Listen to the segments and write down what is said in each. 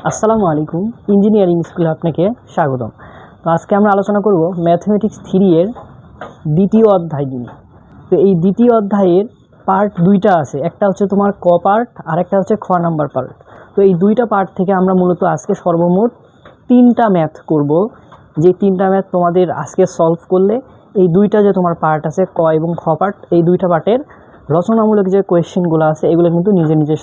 আসসালামু আলাইকুম। ইঞ্জিনিয়ারিং স্কুলে আপনাকে স্বাগতম। তো আজকে আমরা আলোচনা করব ম্যাথমেটিক্স 3 এর দ্বিতীয় অধ্যায় নিয়ে। তো এই দ্বিতীয় অধ্যায়ের পার্ট দুইটা আছে, একটা হচ্ছে তোমার ক পার্ট আর একটা হচ্ছে খ নাম্বার পার্ট। তো এই দুইটা পার্ট থেকে আমরা মূলত আজকে সর্বমোট 3টা ম্যাথ করব, যে 3টা ম্যাথ তোমাদের আজকে সলভ করলে এই দুইটা যে তোমার পার্ট আছে ক এবং খ পার্ট, এই দুইটা পার্টের রচনামূলক যে কোয়েশ্চেনগুলো আছে এগুলো কিন্তু নিজে নিজে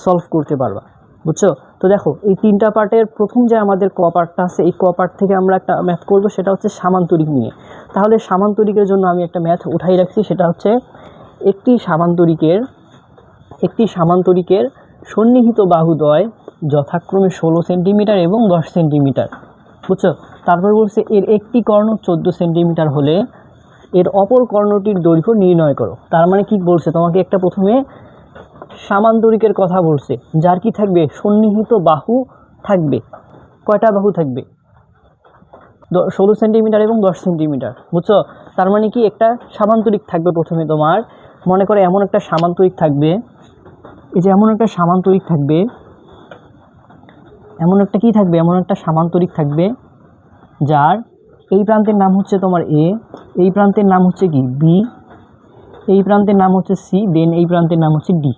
সলভ করতে পারবা, বুঝছো? তো দেখো, এই 3টা পার্টের প্রথম যে আমাদের ক পার্টটা আছে, এই ক পার্ট থেকে আমরা একটা ম্যাথ করব, সেটা হচ্ছে সামান্তরিক নিয়ে। তাহলে সামান্তরিকের জন্য আমি একটা ম্যাথ উঠাই রাখছি, সেটা হচ্ছে একটি সামান্তরিকের সন্নিহিত বাহুদ্বয় যথাক্রমে 16 সেন্টিমিটার এবং 10 সেন্টিমিটার, বুঝছো? তারপর বলছে এর একটি কর্ণ 14 সেন্টিমিটার হলে এর অপর কর্ণটির দৈর্ঘ্য নির্ণয় করো। তার মানে কি বলছে, তোমাকে একটা প্রথমে সামান্তরিকের কথা বলছে, যার কি থাকবে, সন্নিহিত বাহু থাকবে। কয়টা বাহু থাকবে? 16 সেন্টিমিটার এবং 10 সেন্টিমিটার, বুঝছো? তার মানে কি একটা সামান্তরিক থাকবে। প্রথমে তোমার মনে করে এমন একটা সামান্তরিক থাকবে, এই যে এমন একটা সামান্তরিক থাকবে, এমন একটা সামান্তরিক থাকবে যার এই প্রান্তের নাম হচ্ছে তোমার এ, এই প্রান্তের নাম হচ্ছে কি বি, এই প্রান্তের নাম হচ্ছে সি, দেন এই প্রান্তের নাম হচ্ছে ডি।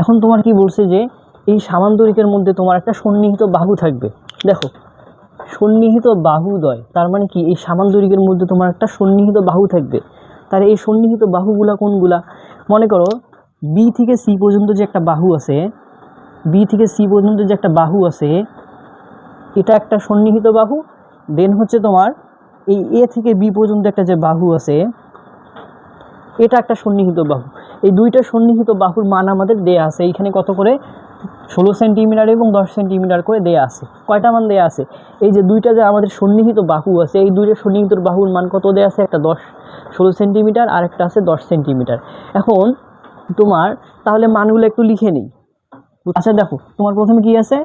এখন তোমার কি বলছে যে এই সামান্তরিকের মধ্যে তোমার একটা সন্নিহিত বাহু থাকবে। দেখো, সন্নিহিত বাহুদ্বয়, তার মানে কি এই সামান্তরিকের মধ্যে তোমার একটা সন্নিহিত বাহু থাকবে। তাহলে এই সন্নিহিত বাহুগুলা কোনগুলা? মনে করো বি থেকে সি পর্যন্ত যে একটা বাহু আছে, এটা একটা সন্নিহিত বাহু। দেন হচ্ছে তোমার এই এ থেকে বি পর্যন্ত একটা যে বাহু আছে, এটা একটা সন্নিহিত বাহু। এই দুইটা সন্নিহিত বাহুর মান আমাদের দেয়া আছে এইখানে, কত করে? 16 সেন্টিমিটার এবং 10 সেন্টিমিটার করে দেয়া আছে। কয়টা মান দেয়া আছে? এই যে দুইটা যে আমাদের সন্নিহিত বাহু আছে, এই দুইটা সন্নিহিত বাহুর মান কত দেয়া আছে? একটা 16 সেন্টিমিটার আর একটা আছে 10 সেন্টিমিটার। এখন তোমার তাহলে মানগুলো একটু লিখে নিই। আচ্ছা দেখো, তোমার প্রথমে কি আছে?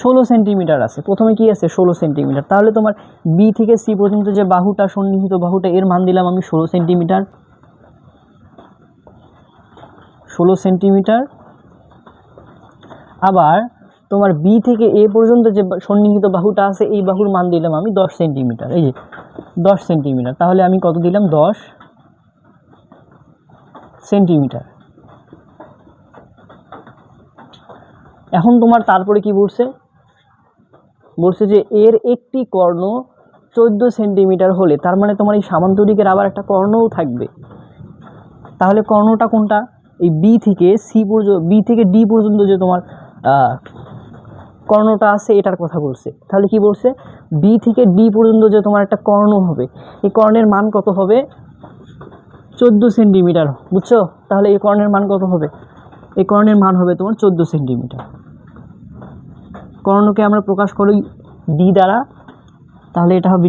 16 সেন্টিমিটার আছে। প্রথমে কি আছে? 16 সেন্টিমিটার। তাহলে তোমার বি থেকে সি পর্যন্ত যে বাহুটা, সন্নিহিত বাহুটা, এর মান দিলাম আমি 16 সেন্টিমিটার। 16 সেন্টিমিটার। আবার তোমার বি থেকে এ পর্যন্ত যে সন্নিহিত বাহুটা আছে, এই বাহুর মান দিলাম আমি 10 সেন্টিমিটার। এই যে 10 সেন্টিমিটার। তাহলে আমি কত দিলাম? 10 সেন্টিমিটার। এখন তোমার তারপরে কি বলছে? বলছে যে এর একটি কর্ণ 14 সেন্টিমিটার হলে, তার মানে তোমার এই সামান্তরিকের আবার একটা কর্ণও থাকবে। তাহলে কর্ণটা কোনটা? এই বি থেকে ডি পর্যন্ত যে তোমার কর্ণটা আছে, এটার কথা বলছে। তাহলে কি বলছে? বি থেকে ডি পর্যন্ত যে তোমার একটা কর্ণ হবে, এই কর্ণের মান কত হবে? 14 সেন্টিমিটার, বুঝছো? তাহলে এই কর্ণের মান কত হবে? এই কর্ণের মান হবে তোমার 14 সেন্টিমিটার। কর্ণকে আমরা প্রকাশ করি ডি দ্বারা, তাহলে এটা হবে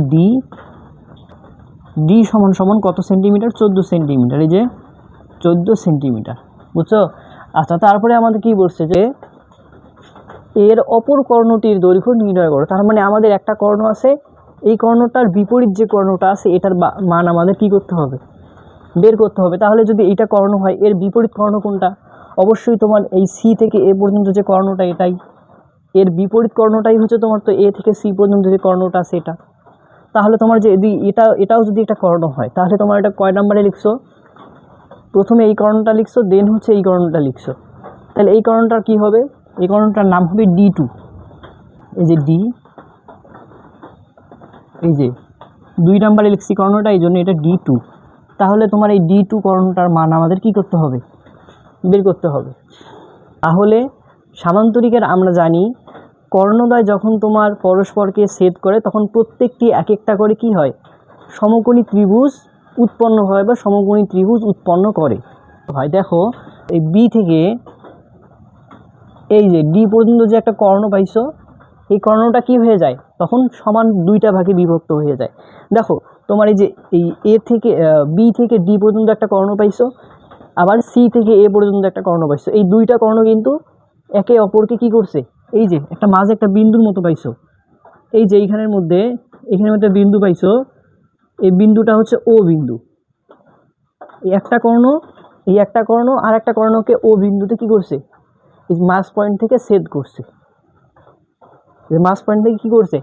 ডি সমান সমান কত সেন্টিমিটার? 14 সেন্টিমিটার। এই যে 14 সেন্টিমিটার, বুঝছো? আচ্ছা, তারপরে আমাদের কি বলছে যে এর অপর কর্ণটির দৈর্ঘ্য নির্ণয় করো। তার মানে আমাদের একটা কর্ণ আছে, এই কর্ণটার বিপরীত যে কর্ণটা আছে, এটার মান আমাদের কি করতে হবে? বের করতে হবে। তাহলে যদি এটা কর্ণ হয়, এর বিপরীত কর্ণ কোনটা? অবশ্যই তোমার এই সি থেকে এ পর্যন্ত যে কর্ণটা, এটাই এর বিপরীত কর্ণটাই হচ্ছে তোমার তো এ থেকে সি পর্যন্ত যে কর্ণটা আছে এটা। তাহলে তোমার যে এটাও যদি একটা কর্ণ হয়, তাহলে তোমার এটা কয় নাম্বারে লিখছো? প্রথমে এই কর্ণটা লিখছো, দেন হচ্ছে এই কর্ণটা লিখছো। তাহলে এই কর্ণটার কি হবে? এই কর্ণটার নাম হবে D2। এই যে ডি, এই যে 2 নাম্বারে লিখছি কর্ণটা, এই জন্য এটা D2। তাহলে তোমার এই D2 কর্ণটার মান আমাদের কি করতে হবে? বের করতে হবে। তাহলে সামান্তরিকের আমরা জানি কর্ণদ্বয় যখন তোমার পরস্পরকে ছেদ করে, তখন প্রত্যেকটি এক একটা করে কি হয়? সমকোণী ত্রিভুজ উৎপন্ন হয় বা সমকোণী ত্রিভুজ উৎপন্ন করে। হয় দেখো, এই বি থেকে এই যে ডি পর্যন্ত যে একটা কর্ণ পাইছো, এই কর্ণটা কি হয়ে যায়? তখন সমান দুইটা ভাগে বিভক্ত হয়ে যায়। দেখো, তোমার এই যে এই এ থেকে বি থেকে ডি পর্যন্ত একটা কর্ণ পাইছো, আবার সি থেকে এ পর্যন্ত একটা কর্ণ পাইছো। এই দুইটা কর্ণ কিন্তু একে অপরকে কি করছে? এই যে একটা মাঝে একটা বিন্দুর মতো পাইছো, এই যে এখানের মধ্যে বিন্দু পাইছো, এই বিন্দুটা হচ্ছে ও বিন্দু। এই একটা কর্ণ আর একটা কর্ণকে ও বিন্দুতে কি করছে? এই মাঝ পয়েন্ট থেকে ছেদ করছে। যে মাঝ পয়েন্ট থেকে কী করছে,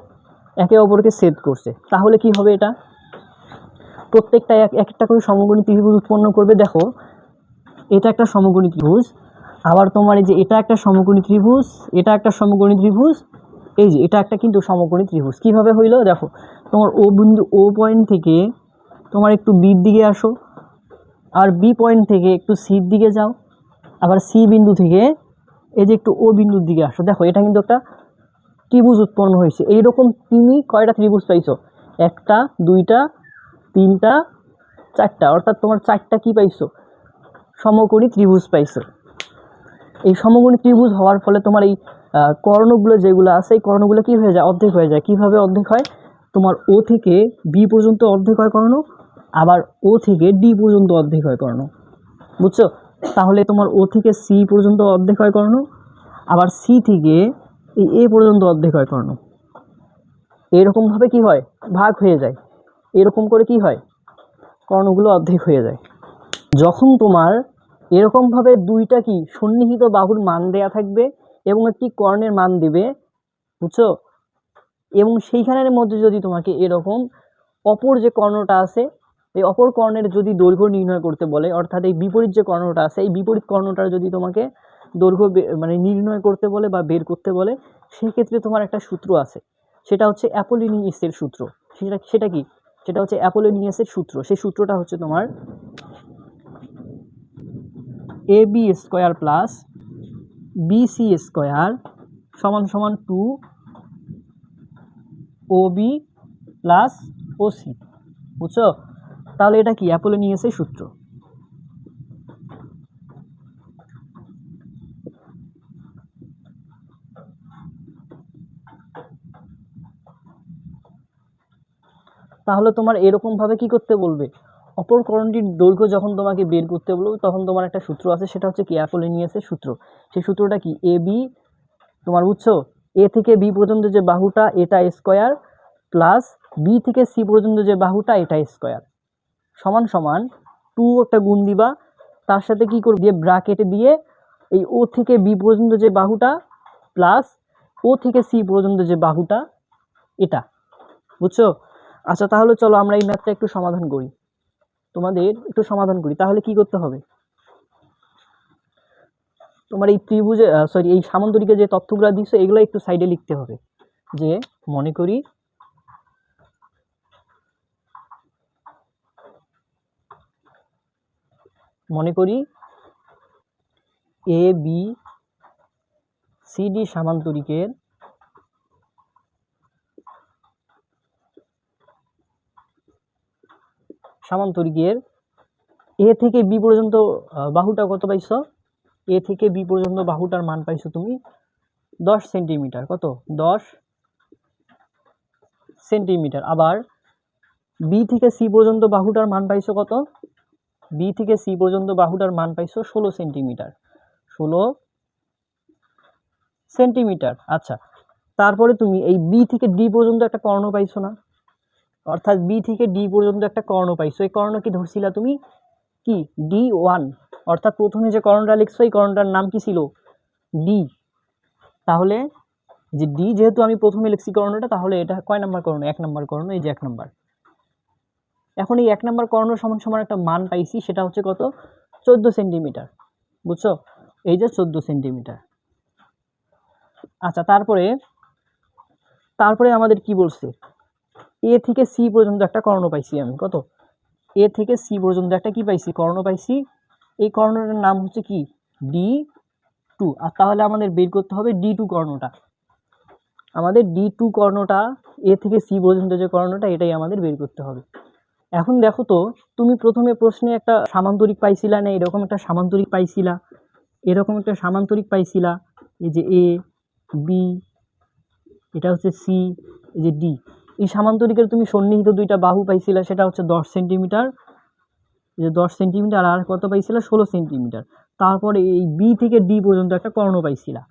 একে অপরকে ছেদ করছে। তাহলে কি হবে, এটা প্রত্যেকটা একটা করে সমকোণী ত্রিভুজ উৎপন্ন করবে। দেখো এটা একটা সমকোণী ত্রিভুজ, আবার তোমার এই যে এটা একটা সমকোণী ত্রিভুজ, এটা একটা সমকোণী ত্রিভুজ, এই যে এটা একটা কিন্তু সমকোণী ত্রিভুজ। কিভাবে হইলো দেখো, তোমার ও বিন্দু, ও পয়েন্ট থেকে তোমার একটু বির দিকে আসো, আর বি পয়েন্ট থেকে একটু সির দিকে যাও, আবার সি বিন্দু থেকে এই যে একটু ও বিন্দুর দিকে আসো। দেখো এটা কিন্তু একটা ত্রিভুজ উৎপন্ন হয়েছে। এইরকম তুমি কয়টা ত্রিভুজ পাইছো, একটা, দুইটা, তিনটা, চারটা, অর্থাৎ তোমার চারটা কি পাইছো, সমকোণী ত্রিভুজ পাইছো। এই সমকোণী ত্রিভুজ হওয়ার ফলে তোমার এই কর্ণগুলো যেগুলো আছে, এই কর্ণগুলো কি হয়ে যায়, অর্ধেক হয়ে যায়। কিভাবে অর্ধেক হয়, তোমার ও থেকে বি পর্যন্ত অর্ধেক হয় কর্ণ, আবার ও থেকে ডি পর্যন্ত অর্ধেক হয় কর্ণ, বুঝছো? তাহলে তোমার ও থেকে সি পর্যন্ত অর্ধেক হয় কর্ণ, আবার সি থেকে এই এ পর্যন্ত অর্ধেক হয় কর্ণ। এরকমভাবে কি হয়, ভাগ হয়ে যায়। এরকম করে কি হয়, কর্ণগুলো অর্ধেক হয়ে যায়। যখন তোমার এরকমভাবে দুইটা কি সন্নিহিত বাহুর মান দেয়া থাকবে এবং একটি কর্ণের মান দিবে, বুঝছো? এবং সেইখানের মধ্যে যদি তোমাকে এরকম অপর যে কর্ণটা আছে, এই অপর কর্ণের যদি দৈর্ঘ্য নির্ণয় করতে বলে, অর্থাৎ এই বিপরীত যে কর্ণটা আছে, এই বিপরীত কর্ণটার যদি তোমাকে দৈর্ঘ্য মানে নির্ণয় করতে বলে বা বের করতে বলে, সেক্ষেত্রে তোমার একটা সূত্র আছে, সেটা হচ্ছে অ্যাপোলিনিয়াসের সূত্র। সেটা কি, সেটা হচ্ছে অ্যাপোলিনিয়াসের সূত্র। সেই সূত্রটা হচ্ছে তোমার ab square plus bc square সমান সমান 2ob প্লাস oc, বুঝছো? তাহলে এটা কি, অ্যাপোলিনিয়াসের সূত্র। তাহলে তোমার এরকম ভাবে কি করতে বলবে, অপর কর্ণটির দৈর্ঘ্য যখন তোমাকে বের করতে বলবে, তখন তোমার একটা সূত্র আছে, সেটা হচ্ছে কি, অ্যাপোলিনিয়াসের সূত্র। সেই সূত্রটা কি, এ বি, তোমার বুঝছো, এ থেকে বি পর্যন্ত যে বাহুটা এটা স্কয়ার, প্লাস বি থেকে সি পর্যন্ত যে বাহুটা এটা স্কয়ার, সমান সমান 2 একটা গুণ দিবা, তার সাথে কি করবে, দিয়ে ব্র্যাকেটে দিয়ে এই ও থেকে বি পর্যন্ত যে বাহুটা প্লাস ও থেকে সি পর্যন্ত যে বাহুটা এটা, বুঝছো? আচ্ছা তাহলে চলো আমরা এই ম্যাথটা একটু সমাধান করি, তোমাদের একটু সমাধান করি। তাহলে কি করতে হবে, তোমার এই ত্রিভুজে সরি এই সামান্তরিকে যে তথ্যগুলো দিছো এগুলো একটু সাইডে লিখতে হবে। যে মনে করি এ বি সি ডি সামান্তরিকের এ থেকে বি পর্যন্ত বাহুটা কত পাইছো, এ থেকে বি পর্যন্ত বাহুটার মান পাইছো তুমি 10 সেন্টিমিটার। কত, 10 সেন্টিমিটার। আবার বি থেকে সি পর্যন্ত বাহুটার মান পাইছো কত, বি থেকে সি পর্যন্ত বাহুটার মান পাইছো 16 সেন্টিমিটার, 16 সেন্টিমিটার। আচ্ছা তারপরে তুমি এই বি থেকে ডি পর্যন্ত একটা কর্ণ পাইছো না, অর্থাৎ বি থেকে ডি পর্যন্ত একটা কর্ণ পাইছো। এই কর্ণ কি ধরছিলা তুমি, কি D1, অর্থাৎ প্রথমে যে কর্ণটা লিখছো এই কর্ণটার নাম কি ছিল, ডি। তাহলে যে ডি যেহেতু আমি প্রথমে লিখছি কর্ণটা, তাহলে এটা কয় নাম্বার কর্ণ, 1 নাম্বার কর্ণ, এই যে 1 নাম্বার। এখন এই 1 নাম্বার কর্ণ সমান সমান একটা মান পাইছি, সেটা হচ্ছে কত, 14 সেন্টিমিটার, বুঝছো? এই যে 14 সেন্টিমিটার। আচ্ছা তারপরে আমাদের কি বলছে, এ থেকে সি পর্যন্ত একটা কর্ণ পাইছি আমি, কত, এ থেকে সি পর্যন্ত একটা কি পাইছি, কর্ণ পাইছি। এই কর্ণটার নাম হচ্ছে কি, D2। আর তাহলে আমাদের বের করতে হবে D2 কর্ণটা। আমাদের D2 কর্ণটা, এ থেকে সি পর্যন্ত যে কর্ণটা, এটাই আমাদের বের করতে হবে। এখন দেখো তো, তুমি প্রথমে প্রশ্নে একটা সামান্তরিক পাইছিলা না, এরকম একটা সামান্তরিক পাইছিলা, এই যে এ বি, এটা হচ্ছে সি, এই যে ডি। এই সামান্তরিকের তুমি সন্নিহিত দুইটা বাহু পাইছিলা, সেটা হচ্ছে 10 সেন্টিমিটার, এই যে 10 সেন্টিমিটার, আর কত পাইছিলা, 16 সেন্টিমিটার। তারপরে এই বি থেকে ডি পর্যন্ত একটা কর্ণ পাইছিলা,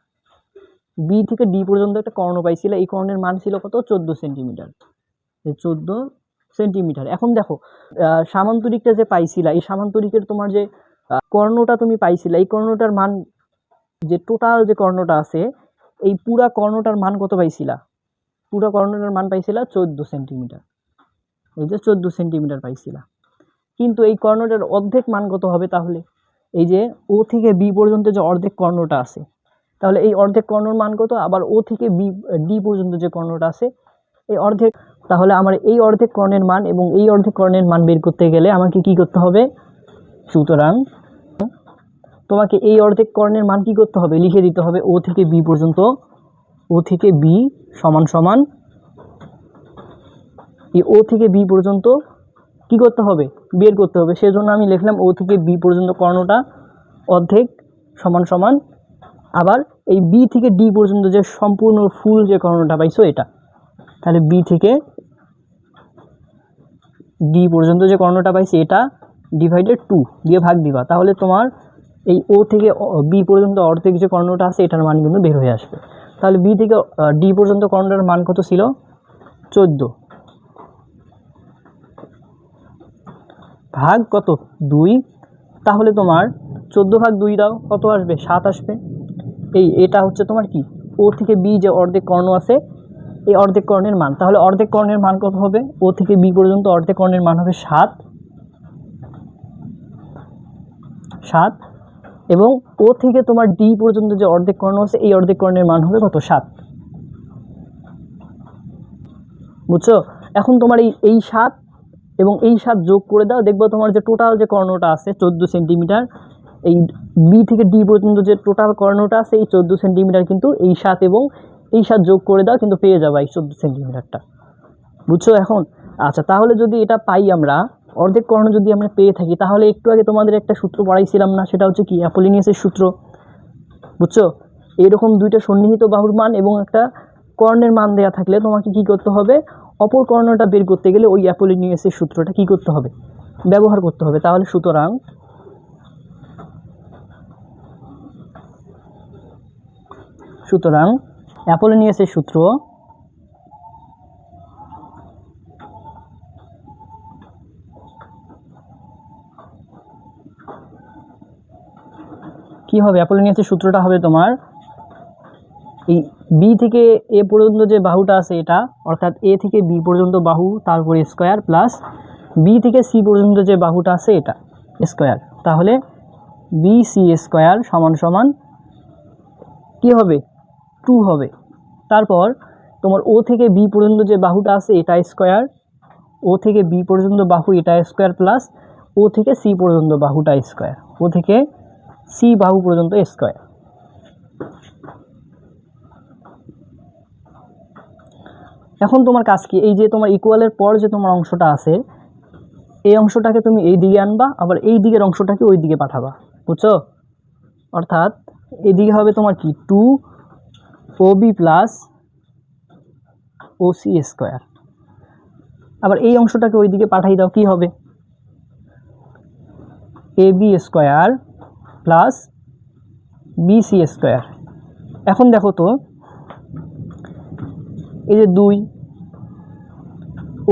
এই কর্ণের মান ছিল কত, 14 সেন্টিমিটার, 14 সেন্টিমিটার। এখন দেখো সামান্তরিকটা যে পাইছিলা, এই সামান্তরিকের তোমার যে কর্ণটা তুমি পাইছিলা, এই কর্ণটার মান, যে টোটাল যে কর্ণটা আছে, এই পুরা কর্ণটার মান কত পাইছিলা? পুরা কর্ণটার মান পাইছিলা 14 সেন্টিমিটার। এই যে 14 সেন্টিমিটার পাইছিলা। কিন্তু এই কর্ণটার অর্ধেক মান কত হবে তাহলে? এই যে ও থেকে বি পর্যন্ত যে অর্ধেক কর্ণটা আছে, তাহলে এই অর্ধেক কর্ণর মান কত? আবার ও থেকে ডি পর্যন্ত যে কর্ণটা আছে এই অর্ধেক, তাহলে আমার এই অর্ধেক কর্ণের মান এবং এই অর্ধেক কর্ণের মান বের করতে গেলে আমাকে কি করতে হবে? সুতরাং তোমাকে এই অর্ধেক কর্ণের মান কি করতে হবে? লিখে দিতে হবে ও থেকে বি পর্যন্ত, ও থেকে বি সমান সমান এই ও থেকে বি পর্যন্ত কি করতে হবে? বের করতে হবে। সেজন্য আমি লিখলাম ও থেকে বি পর্যন্ত কর্ণটা অর্ধেক সমান সমান, আবার এই বি থেকে ডি পর্যন্ত যে সম্পূর্ণ ফুল যে কর্ণটা পাইছো এটা, তাহলে বি থেকে ডি পর্যন্ত যে কর্ণটা পাইছি এটা ডিভাইডেড 2 দিয়ে ভাগ দিবা, তাহলে তোমার এই ও থেকে বি পর্যন্ত অর্ধেক যে কর্ণটা আছে এটার মান কিন্তু বের হয়ে আসবে। তাহলে বি থেকে ডি পর্যন্ত কর্ণটার মান কত ছিল? 14 ভাগ কত? 2। তাহলে তোমার 14 ভাগ 2 দাও, কত আসবে? 7 আসবে। এটা হচ্ছে তোমার কি ও থেকে বি যে অর্ধেক কর্ণ আছে এই অর্ধেক কর্ণের মান। তাহলে অর্ধেক কর্ণের মান কত হবে? ও থেকে বি পর্যন্ত অর্ধেক কর্ণের মান হবে 7 এবং ও থেকে তোমার ডি পর্যন্ত যে অর্ধেক কর্ণ আছে এই অর্ধেক কর্ণের মান হবে কত? 7। বুঝছো? এখন তোমার এই 7 এবং এই 7 যোগ করে দাও, দেখবো তোমার যে টোটাল যে কর্ণটা আছে 14 সেন্টিমিটার, এই বি থেকে ডি পর্যন্ত যে টোটাল কর্ণটা আছে এই 14 সেন্টিমিটার কিন্তু এই 7 এবং এই 7 যোগ করে দাও, কিন্তু পেয়ে যাবে এই 14 সেন্টিমিটারটা। বুঝছো এখন? আচ্ছা, তাহলে যদি এটা পাই আমরা, অর্ধেক কর্ণ যদি আমরা পেয়ে থাকি, তাহলে একটু আগে তোমাদের একটা সূত্র পড়াইছিলাম না, সেটা হচ্ছে কি? অ্যাপোলিনিয়াসের সূত্র। বুঝছো? এরকম দুইটা সন্নিহিত বাহুর মান এবং একটা কর্ণের মান দেয়া থাকলে তোমাকে কি করতে হবে? অপর কর্ণটা বের করতে গেলে ওই অ্যাপোলিনিয়াসের সূত্রটা কি করতে হবে? ব্যবহার করতে হবে। তাহলে সুতরাং অ্যাপোলিনিয়াসের সূত্র কি হবে? অ্যাপোলিনিয়াসের সূত্রটা হবে তোমার এই বি থেকে এ পর্যন্ত যে বাহুটা আছে এটা, অর্থাৎ এ থেকে বি পর্যন্ত বাহু তারপরে স্কয়ার প্লাস বি থেকে সি পর্যন্ত যে বাহুটা আছে এটা স্কয়ার, তাহলে বি সি স্কয়ার সমান সমান কি হবে? 2 হবে। তারপর তোমার ও থেকে বি পর্যন্ত যে বাহুটা আছে এটা স্কয়ার, ও থেকে বি পর্যন্ত বাহু এটা স্কয়ার প্লাস ও থেকে সি পর্যন্ত বাহুটা স্কয়ার, ও থেকে সি বাহু পর্যন্ত স্কয়ার। এখন তোমার কাজ কি? এই যে তোমার ইকুয়ালের পর যে তোমার অংশটা আছে এই অংশটাকে তুমি এই দিকে আনবা, আবার এই দিকের অংশটাকে ওই দিকে পাঠাবা। বুঝছো? অর্থাৎ এদিকে হবে তোমার কি 2 OB প্লাস OC স্কয়ার, আবার এই অংশটাকে ওই দিকে পাঠাই দাও, কি হবে? AB square plus BC square. এখন দেখো তো এই যে 2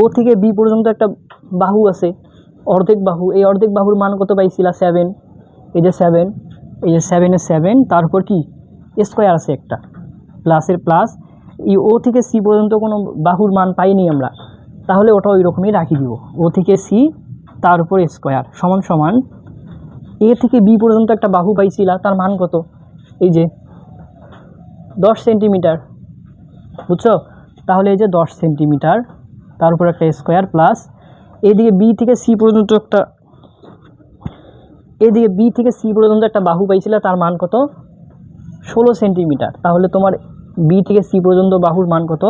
ও থেকে বি পর্যন্ত একটা বাহু আছে অর্ধেক বাহু, এই অর্ধেক বাহুর মান কত পাইছিলা? 7। এই যে 7, এই যে 7 এর 7, তারপর কি স্কয়ার আছে একটা প্লাসের প্লাস, এই ও থেকে সি পর্যন্ত কোনো বাহুর মান পাইনি আমরা, তাহলে ওটা ওই রকমই রাখি দিব। ও থেকে সি তার উপর স্কয়ার সমান সমান এ থেকে বি পর্যন্ত একটা বাহু পাইছিলা, তার মান কত? এই যে 10 সেন্টিমিটার। বুঝছো? তাহলে এই যে 10 সেন্টিমিটার তার উপর একটা স্কয়ার প্লাস এদিকে বি থেকে সি পর্যন্ত একটা বাহু পাইছিল, তার মান কত? 16 সেন্টিমিটার। তাহলে তোমার বি থেকে সি পর্যন্ত বাহুর মান কত?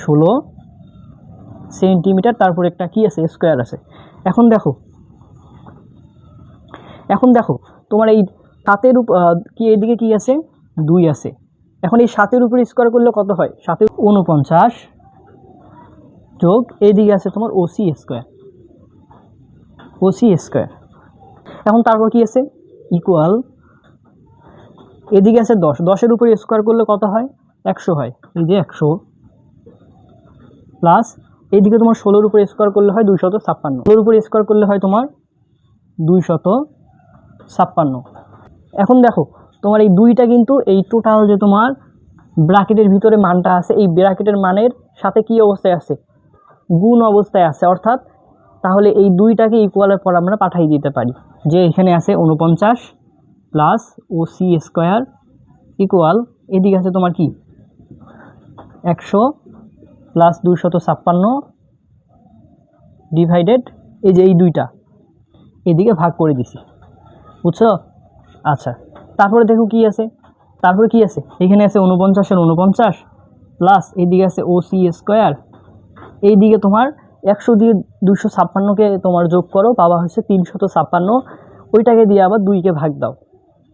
16 সেন্টিমিটার, তারপর একটা কি আছে? স্কয়ার আছে। এখন দেখো তোমার এই 7 কি এদিকে কি আছে? 2 আছে। এখন এই 7 উপরে স্কয়ার করলে কত হয়? 7 49 যোগ এইদিকে আছে তোমার ওসি স্কয়ার। এখন তারপর কি আছে? ইকুয়াল এদিকে আছে 10, 10-এর উপরে স্কয়ার করলে কত হয়? 100 হয়। এই যে 100 প্লাস এইদিকে তোমার 16-এর উপরে স্কয়ার করলে হয় 256, 16-এর উপরে স্কয়ার করলে হয় তোমার 256। এখন দেখো তোমার এই 2টা কিন্তু এই টোটাল যে তোমার ব্র্যাকেটের ভিতরে মানটা আছে, এই ব্র্যাকেটের মানের সাথে কি অবস্থায় আছে, গুণ অবস্থায় আছে, অর্থাৎ তাহলে এই দুইটাকে ইকুয়ালের পর আমরা পাঠিয়ে দিতে পারি যে এখানে আছে 49 প্লাস ওসি স্কোয়ার ইকুয়াল এদিকে আছে তোমার কি 100 প্লাস 256 ডিভাইডেড এই যে এই দুইটা এদিকে ভাগ করে দিছি, বুঝছো? আচ্ছা, তারপরে দেখো কি আছে, তারপরে কি আছে, এখানে আছে 49 এর 49 প্লাস এদিকে আছে ওসি স্কোয়ার, এইদিকে তোমার 100 দিয়ে 256কে তোমার যোগ করো, পাওয়া হচ্ছে 356, ওইটাকে দিয়ে আবার 2কে ভাগ দাও,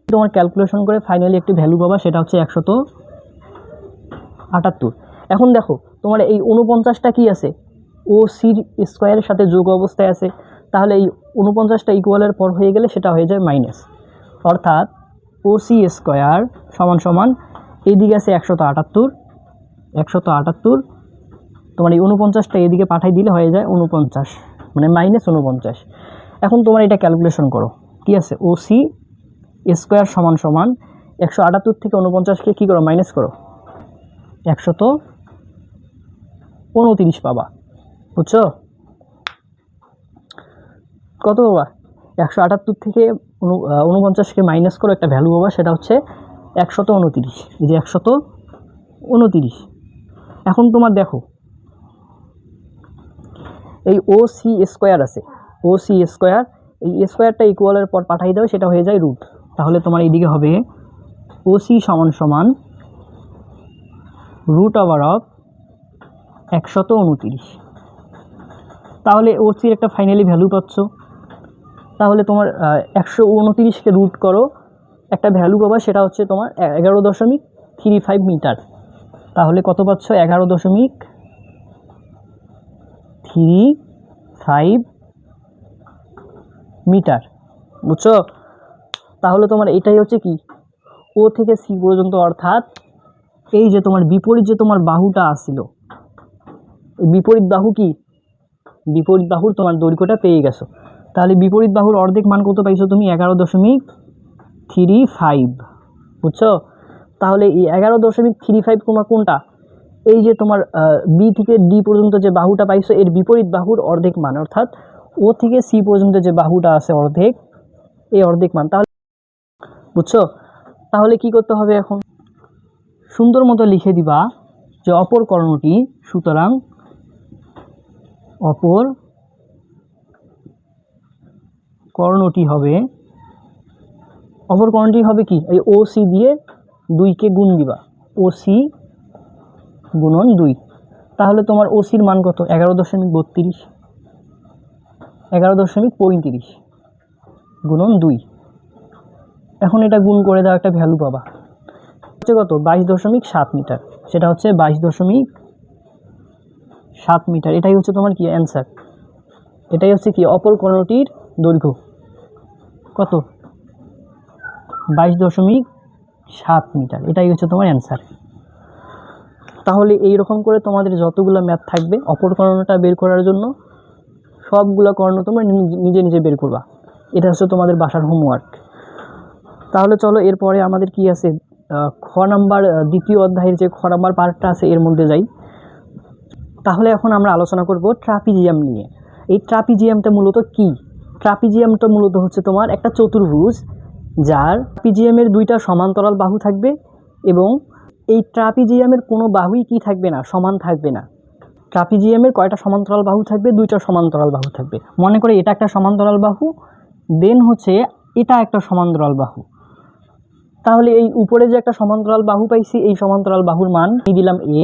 তোমার ক্যালকুলেশন করে ফাইনালি একটি ভ্যালু পাবা, সেটা হচ্ছে 178। এখন দেখো তোমার এই 49টা কি আছে, ও সির স্কোয়ারের সাথে যোগ অবস্থায় আছে, তাহলে এই 49টা ইকুয়ালের পর হয়ে গেলে সেটা হয়ে যায় মাইনাস, অর্থাৎ ও সি স্কোয়ার সমান সমান এইদিকে আছে 178 তোমার এই 49টা এদিকে পাঠাই দিলে হয়ে যায় 49, মানে -49। এখন তোমার এটা ক্যালকুলেশন করো, কি আছে ও সি স্কোয়ার সমান সমান 178 থেকে 49কে কী করো, মাইনাস করো, 129 পাবা, বুঝছো? কত পাবা, 178 থেকে 49কে মাইনাস করো, একটা ভ্যালু পাবা, সেটা হচ্ছে 129, এই যে 129। এখন তোমার দেখো এই ও সি স্কোয়ার আছে, ও সি স্কোয়ার, এই স্কোয়ারটা ইকুয়ালের পর পাঠাই দাও, সেটা হয়ে যায় রুট, তাহলে তোমার এইদিকে হবে ও সি সমান সমান রুট ওভার অফ 129। তাহলে ও সির একটা ফাইনালি ভ্যালু পাচ্ছ, তাহলে তোমার 129কে রুট করো, একটা ভ্যালু পাবা, সেটা হচ্ছে তোমার 11.35 মিটার, তাহলে কত পাচ্ছ, 11.35 মিটার, বুঝছো? তাহলে তোমার এটাই হচ্ছে কি ও থেকে সি পর্যন্ত, অর্থাৎ এই যে তোমার বিপরীত যে তোমার বাহুটা আসছিল, এই বিপরীত বাহু কি, বিপরীত বাহুর তোমার দৈর্ঘ্যটা পেয়ে গেছো, তাহলে বিপরীত বাহুর অর্ধেক মান কত পাইছো তুমি, 11.35, বুঝছো? তাহলে এই 11.35 তোমার কোনটা, এই যে তোমার বি থেকে ডি পর্যন্ত যে বাহুটা পাইছো এর বিপরীত বাহুর অর্ধেক মান, অর্থাৎ ও থেকে সি পর্যন্ত যে বাহুটা আছে অর্ধেক, এই অর্ধেক মান, তাহলে বুঝছো? তাহলে কি করতে হবে, এখন সুন্দর মতো লিখে দিবা যে অপর কর্ণটি, সুতরাং অপর কর্ণটি হবে কি, এই ও সি দিয়ে 2কে গুণ দিবা, ও সি গুণন 2, তাহলে তোমার ও সির মান কত, 11.35 গুণন 2, এখন এটা গুণ করে দাও, একটা ভ্যালু পাবা, হচ্ছে কত, 22.7 মিটার, সেটা হচ্ছে 22.7 মিটার, এটাই হচ্ছে তোমার কি অ্যান্সার, এটাই হচ্ছে কি অপর কর্ণটির দৈর্ঘ্য, কত, 22.7 মিটার, এটাই হচ্ছে তোমার অ্যান্সার। তাহলে এই রকম করে তোমাদের যতগুলো ম্যাথ থাকবে অপর কর্ণটা বের করার জন্য, সবগুলো কর্ণ তোমরা নিজে নিজে বের করবা, এটা হচ্ছে তোমাদের বাসার হোমওয়ার্ক। তাহলে চলো এরপরে আমাদের কি আছে, খ নাম্বার দ্বিতীয় অধ্যায়ের যে খ নাম্বার পার্টটা আছে এর মধ্যে যাই। তাহলে এখন আমরা আলোচনা করব ট্রাপিজিয়াম নিয়ে। এই ট্রাপিজিয়ামটা মূলত কি, ট্রাপিজিয়ামটা মূলত হচ্ছে তোমার একটা চতুর্ভুজ, যার ট্রাপিজিয়ামের 2টা সমান্তরাল বাহু থাকবে, এবং এই ট্রাপিজিয়ামের কোনো বাহুই কি থাকবে না, সমান থাকবে না। ট্রাপিজিয়ামের কয়টা সমান্তরাল বাহু থাকবে, 2টা সমান্তরাল বাহু থাকবে। মনে করে এটা একটা সমান্তরাল বাহু, দেন হচ্ছে এটা একটা সমান্তরাল বাহু, তাহলে এই উপরে যে একটা সমান্তরাল বাহু পাইছি, এই সমান্তরাল বাহুর মান দিলাম এ,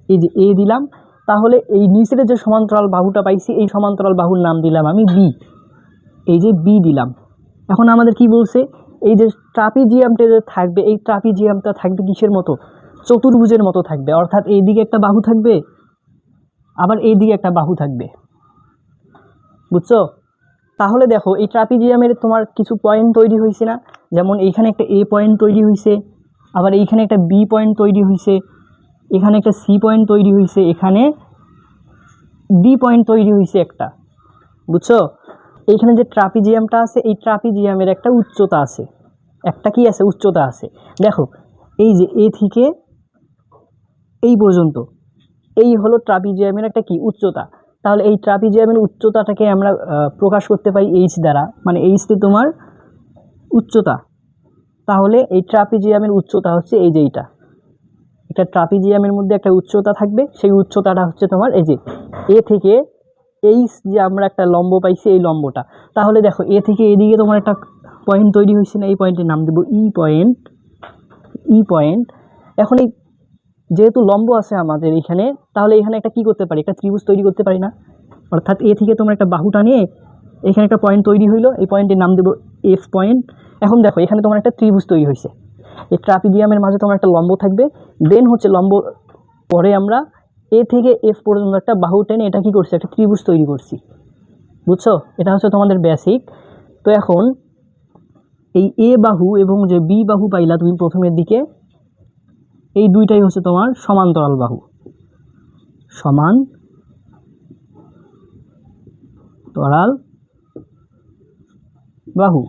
এই যে এ দিলাম, তাহলে এই নিচের যে সমান্তরাল বাহুটা পাইছি এই সমান্তরাল বাহুর নাম দিলাম আমি বি, এই যে বি দিলাম। এখন আমাদের কি বলছে, এই যে ট্রাপিজিয়ামটা যে থাকবে, এই ট্রাপিজিয়ামটা থাকবে কিসের মতো, চতুর্ভুজের মতো থাকবে, অর্থাৎ এই দিকে একটা বাহু থাকবে, আবার এই দিকে একটা বাহু থাকবে, বুঝছো? তাহলে দেখো এই ট্রাপিজিয়ামের তোমার কিছু পয়েন্ট তৈরি হয়েছে না, যেমন এইখানে একটা এ পয়েন্ট তৈরি হয়েছে, আবার এইখানে একটা বি পয়েন্ট তৈরি হয়েছে, এখানে একটা সি পয়েন্ট তৈরি হয়েছে, এখানে ডি পয়েন্ট তৈরি হয়েছে একটা, বুঝছো? এইখানে যে ট্রাপিজিয়ামটা আছে, এই ট্রাপিজিয়ামের একটা উচ্চতা আছে, একটা কি আছে, উচ্চতা আছে। দেখো এই যে এ থেকে এই পর্যন্ত এই হলো ট্রাপিজিয়ামের একটা কি উচ্চতা। তাহলে এই ট্রাপিজিয়ামের উচ্চতাটাকে আমরা প্রকাশ করতে পারি এইচ দ্বারা, মানে এইচতে তোমার উচ্চতা। তাহলে এই ট্রাপিজিয়ামের উচ্চতা হচ্ছে এই যে এইটা, একটা ট্রাপিজিয়ামের মধ্যে একটা উচ্চতা থাকবে, সেই উচ্চতাটা হচ্ছে তোমার এই যে এ থেকে এইচ, যে আমরা একটা লম্ব পাইছি এই লম্বটা। তাহলে দেখো এ থেকে এদিকে তোমার একটা পয়েন্ট তৈরি হয়েছে না, এই পয়েন্টের নাম দেবো ই পয়েন্ট। ই পয়েন্ট। এখন এই যেহেতু লম্ব আছে আমাদের এখানে, তাহলে এখানে একটা কি করতে পারি, একটা ত্রিভুজ তৈরি করতে পারি না। অর্থাৎ এ থেকে তোমার একটা বাহুটা নিয়ে এখানে একটা পয়েন্ট তৈরি হইলো, এই পয়েন্টের নাম দেবো এফ পয়েন্ট। এখন দেখো এখানে তোমার একটা ত্রিভুজ তৈরি হয়েছে, এই ট্রাপিজিয়ামের মাঝে তোমার একটা লম্ব থাকবে, দেন হচ্ছে লম্ব পরে আমরা এ থেকে এফ পর্যন্ত একটা বাহু টেনে এটা কি করছি, একটা ত্রিভুজ তৈরি করছি। বুঝছো, এটা হচ্ছে তোমাদের বেসিক। তো এখন এই এ বাহু এবং যে বি বাহু পাইলা তুমি প্রথমের দিকে, এই দুইটাই হচ্ছে তোমার সমান্তরাল বাহু, সমান্তরাল বাহু।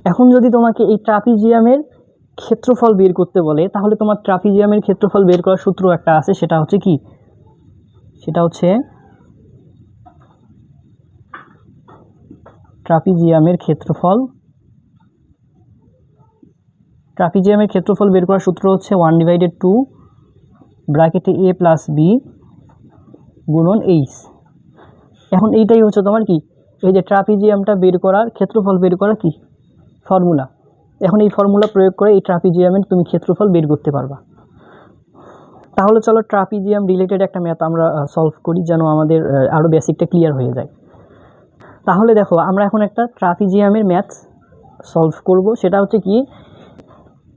এখন যদি তোমাকে এই ট্রাপিজিয়ামের ক্ষেত্রফল বের করতে বলে, তাহলে তোমার ট্রাপিজিয়ামের ক্ষেত্রফল বের করার সূত্র একটা আছে, সেটা হচ্ছে কি, সেটা হচ্ছে ট্রাপিজিয়ামের ক্ষেত্রফল। ট্রাপিজিয়ামের ক্ষেত্রফল বের করার সূত্র হচ্ছে 1/2 ব্র্যাকেটে a প্লাস বি গুণন এইচ। এখন এইটাই হচ্ছে তোমার কি, এই যে ট্রাপিজিয়ামটা বের করার, ক্ষেত্রফল বের করার কি ফর্মুলা। এখন এই ফর্মুলা প্রয়োগ করে এই ট্রাপিজিয়ামের তুমি ক্ষেত্রফল বের করতে পারবা। তাহলে চলো ট্রাপিজিয়াম রিলেটেড একটা ম্যাথ আমরা সলভ করি, যেন আমাদের আরও বেসিকটা ক্লিয়ার হয়ে যায়। তাহলে দেখো আমরা এখন একটা ট্রাপিজিয়ামের ম্যাথ সলভ করব। সেটা হচ্ছে কি,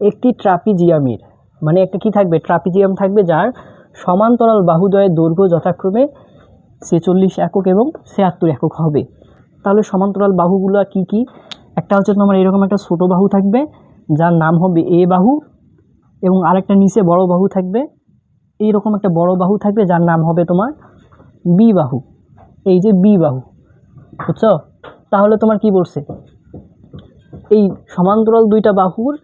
একটি ট্রাপিজিয়ামের মানে একটা কি থাকবে, ট্রাপিজিয়াম থাকবে যার সমান্তরাল বাহুদ্বয়ের দৈর্ঘ্য যথাক্রমে 46 একক এবং 76 একক হবে। তাহলে সমান্তরাল বাহুগুলো কি কি, একটা হচ্ছে তোমার এরকম একটা ছোট বাহু থাকবে যার নাম হবে এ বাহু, এবং আরেকটা নিচে বড় বাহু থাকবে, এইরকম একটা বড় বাহু থাকবে যার নাম হবে তোমার বি বাহু। এই যে বি বাহু, বুঝছো। তাহলে তোমার কি বলছে, এই সমান্তরাল দুইটা বাহুর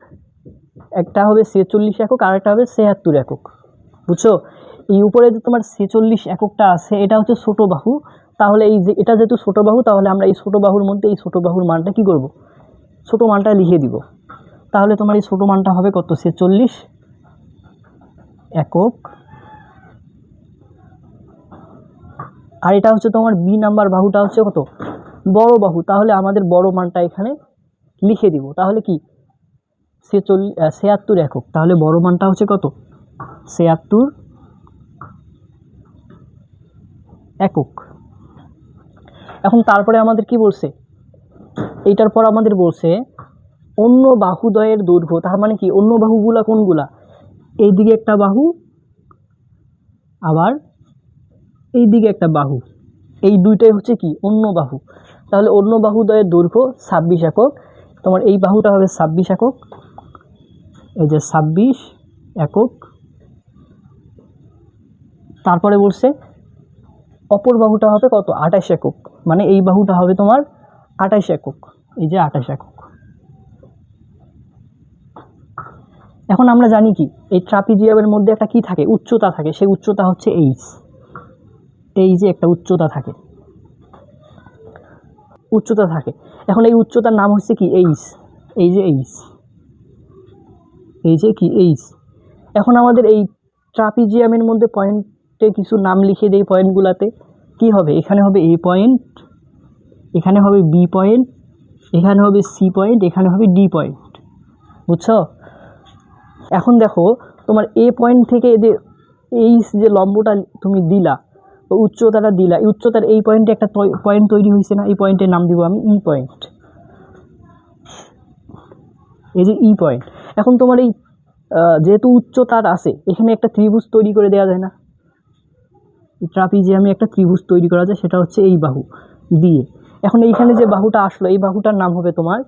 একটা হবে 46 একক আর একটা হবে 76 একক। বুঝছো, এই উপরে যে তোমার 46 এককটা আছে এটা হচ্ছে ছোট বাহু। তাহলে এই যে এটা যেহেতু ছোট বাহু, তাহলে আমরা এই ছোট বাহুর মধ্যে এই ছোট বাহুর মানটা কি করব, ছোট মানটা লিখে দিব। তাহলে তোমার এই ছোট মানটা হবে কত, 46 একক। আর এটা হচ্ছে তোমার বি নাম্বার বাহুটা হচ্ছে কত, বড় বাহু। তাহলে আমাদের বড় মানটা এখানে লিখে দিব। তাহলে কি 76 একক। তাহলে বড় মানটা হচ্ছে কত, 76 একক। এখন তারপরে আমাদের কি বলছে, এইটার পর আমাদের বলছে অন্য বাহুদ্বয়ের দৈর্ঘ্য। তার মানে কি, অন্য বাহুগুলা কোনগুলা, এইদিকে একটা বাহু আবার এইদিকে একটা বাহু, এই দুইটাই হচ্ছে কি অন্য বাহু। তাহলে অন্য বাহুদ্বয়ের দৈর্ঘ্য 26 একক। তোমার এই বাহুটা হবে 26 একক, এই যে 26 একক। তারপরে বলছে অপর বাহুটা হবে কত, 28 একক, মানে এই বাহুটা হবে তোমার 28 একক, এই যে 28 একক। এখন আমরা জানি কি, এই ট্রাপিজিয়ামের মধ্যে একটা কি থাকে, উচ্চতা থাকে, সেই উচ্চতা হচ্ছে এইচ। এই যে একটা উচ্চতা থাকে, উচ্চতা থাকে। এখন এই উচ্চতার নাম হচ্ছে কি এইচ, এই যে এইচ, এই যে কি এইচ। এখন আমাদের এই ট্রাপিজিয়ামের মধ্যে পয়েন্টে কিছু নাম লিখে দেই, পয়েন্টগুলোতে কি হবে, এখানে হবে এ পয়েন্ট, এখানে হবে বি পয়েন্ট, এখানে হবে সি পয়েন্ট, এখানে হবে ডি পয়েন্ট। বুঝছো। এখন দেখো তোমার এ পয়েন্ট থেকে এদের এই যে লম্বটা তুমি দিলা, উচ্চতাটা দিলা, এই উচ্চতার এই পয়েন্টে একটা পয়েন্ট তৈরি হয়েছে না, এই পয়েন্টের নাম দিব আমি ই পয়েন্ট, এই যে ই পয়েন্ট। এখন তোমার এই যেহেতু উচ্চতার আছে, এখানে একটা ত্রিভুজ তৈরি করে দেওয়া যায় না, ট্রাপিজিয়ামে একটা ত্রিভুজ তৈরি করা যায়, সেটা হচ্ছে এই বাহু দিয়ে। এখন এইখানে যে বাহুটা আসলো, এই বাহুটার নাম হবে তোমার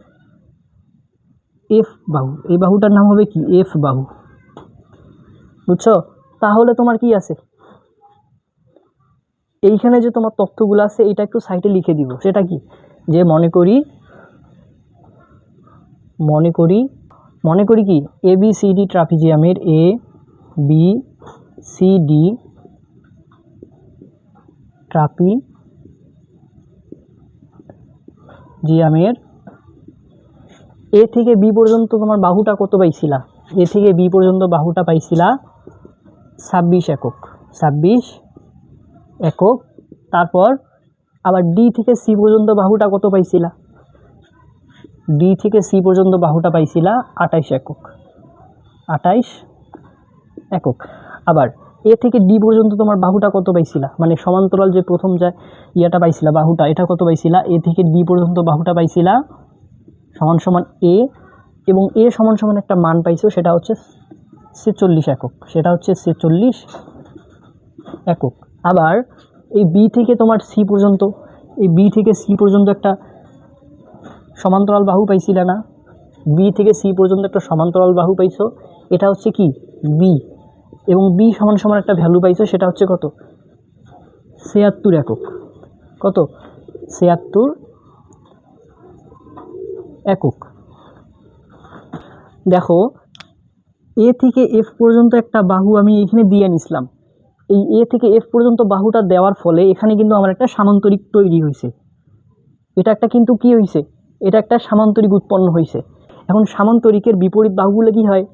এফ বাহু, এই বাহুটার নাম হবে কি এফ বাহু। বুঝছো। তাহলে তোমার কি আছে, এইখানে যে তোমার তথ্যগুলো আছে এটা একটু সাইডে লিখে দিব। সেটা কি, যে মনে করি মনে করি কি A B C D ট্রাপিজিয়ামের A B C D ট্রাপিজিয়ামের এ থেকে বি পর্যন্ত তোমার বাহুটা কত পাইছিলা? এ থেকে বি পর্যন্ত বাহুটা পাইছিলা 26 একক, 26 একক। তারপর আবার ডি থেকে সি পর্যন্ত বাহুটা কত পাইছিলা? ডি থেকে সি পর্যন্ত বাহুটা পাইছিলা 28 একক, 28 একক। আবার এ থেকে ডি পর্যন্ত তোমার বাহুটা কত পাইছিলা? মানে সমান্তরাল যে প্রথম যে ইয়াটা পাইছিলা বাহুটা, এটা কত পাইছিলা? এ থেকে ডি পর্যন্ত বাহুটা পাইছিলা সমান সমান এ, এবং এ সমান সমান একটা মান পাইছো, সেটা হচ্ছে 46 একক, সেটা হচ্ছে 46 একক। আবার এই বি থেকে তোমার সি পর্যন্ত, এই বি থেকে সি পর্যন্ত একটা সমান্তরাল বাহু পাইছিলা না? বি থেকে সি পর্যন্ত একটা সমান্তরাল বাহু পাইছো, এটা হচ্ছে কি বি, এবং বি সমান সমান একটা ভ্যালু পাইছো, সেটা হচ্ছে কত? 76 একক। কত? 76 একক। দেখো এ থেকে এফ পর্যন্ত একটা বাহু আমি এখানে দিয়ে নিছিলাম। এই এ থেকে এফ পর্যন্ত বাহুটা দেওয়ার ফলে এখানে কিন্তু আমার একটা সামান্তরিক তৈরি হয়েছে। এটা একটা কিন্তু কি হয়েছে? এটা একটা সামান্তরিক উৎপন্ন হয়েছে। এখন সামান্তরিকের বিপরীত বাহুগুলো কি হয়?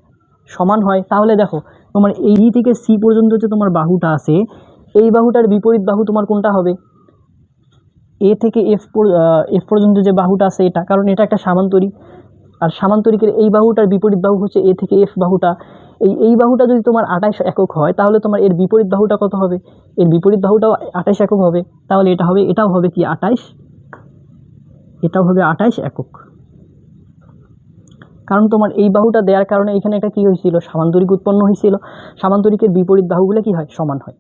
সমান হয়। তাহলে দেখো তোমার এই থেকে সি পর্যন্ত যে তোমার বাহুটা আছে, এই বাহুটার বিপরীত বাহু তোমার কোনটা হবে? এ থেকে এফ পর্যন্ত যে বাহুটা আছে এটা, কারণ এটা একটা সামান্তরিক। আর সামান্তরিকের এই বাহুটার বিপরীত বাহু হচ্ছে এ থেকে এফ বাহুটা। এই বাহুটা যদি তোমার 28 একক হয়, তাহলে তোমার এর বিপরীত বাহুটা কত হবে? এর বিপরীত বাহুটাও 28 একক হবে। তাহলে এটাও হবে কি 28, এটাও হবে 28 একক। কারণ তোমার এই বাহুটা দেওয়ার কারণে এখানে একটা কি হয়েছিল? সামান্তরিক উৎপন্ন হয়েছিল। সামান্তরিকের বিপরীত বাহুগুলো কি হয়? সমান হয়।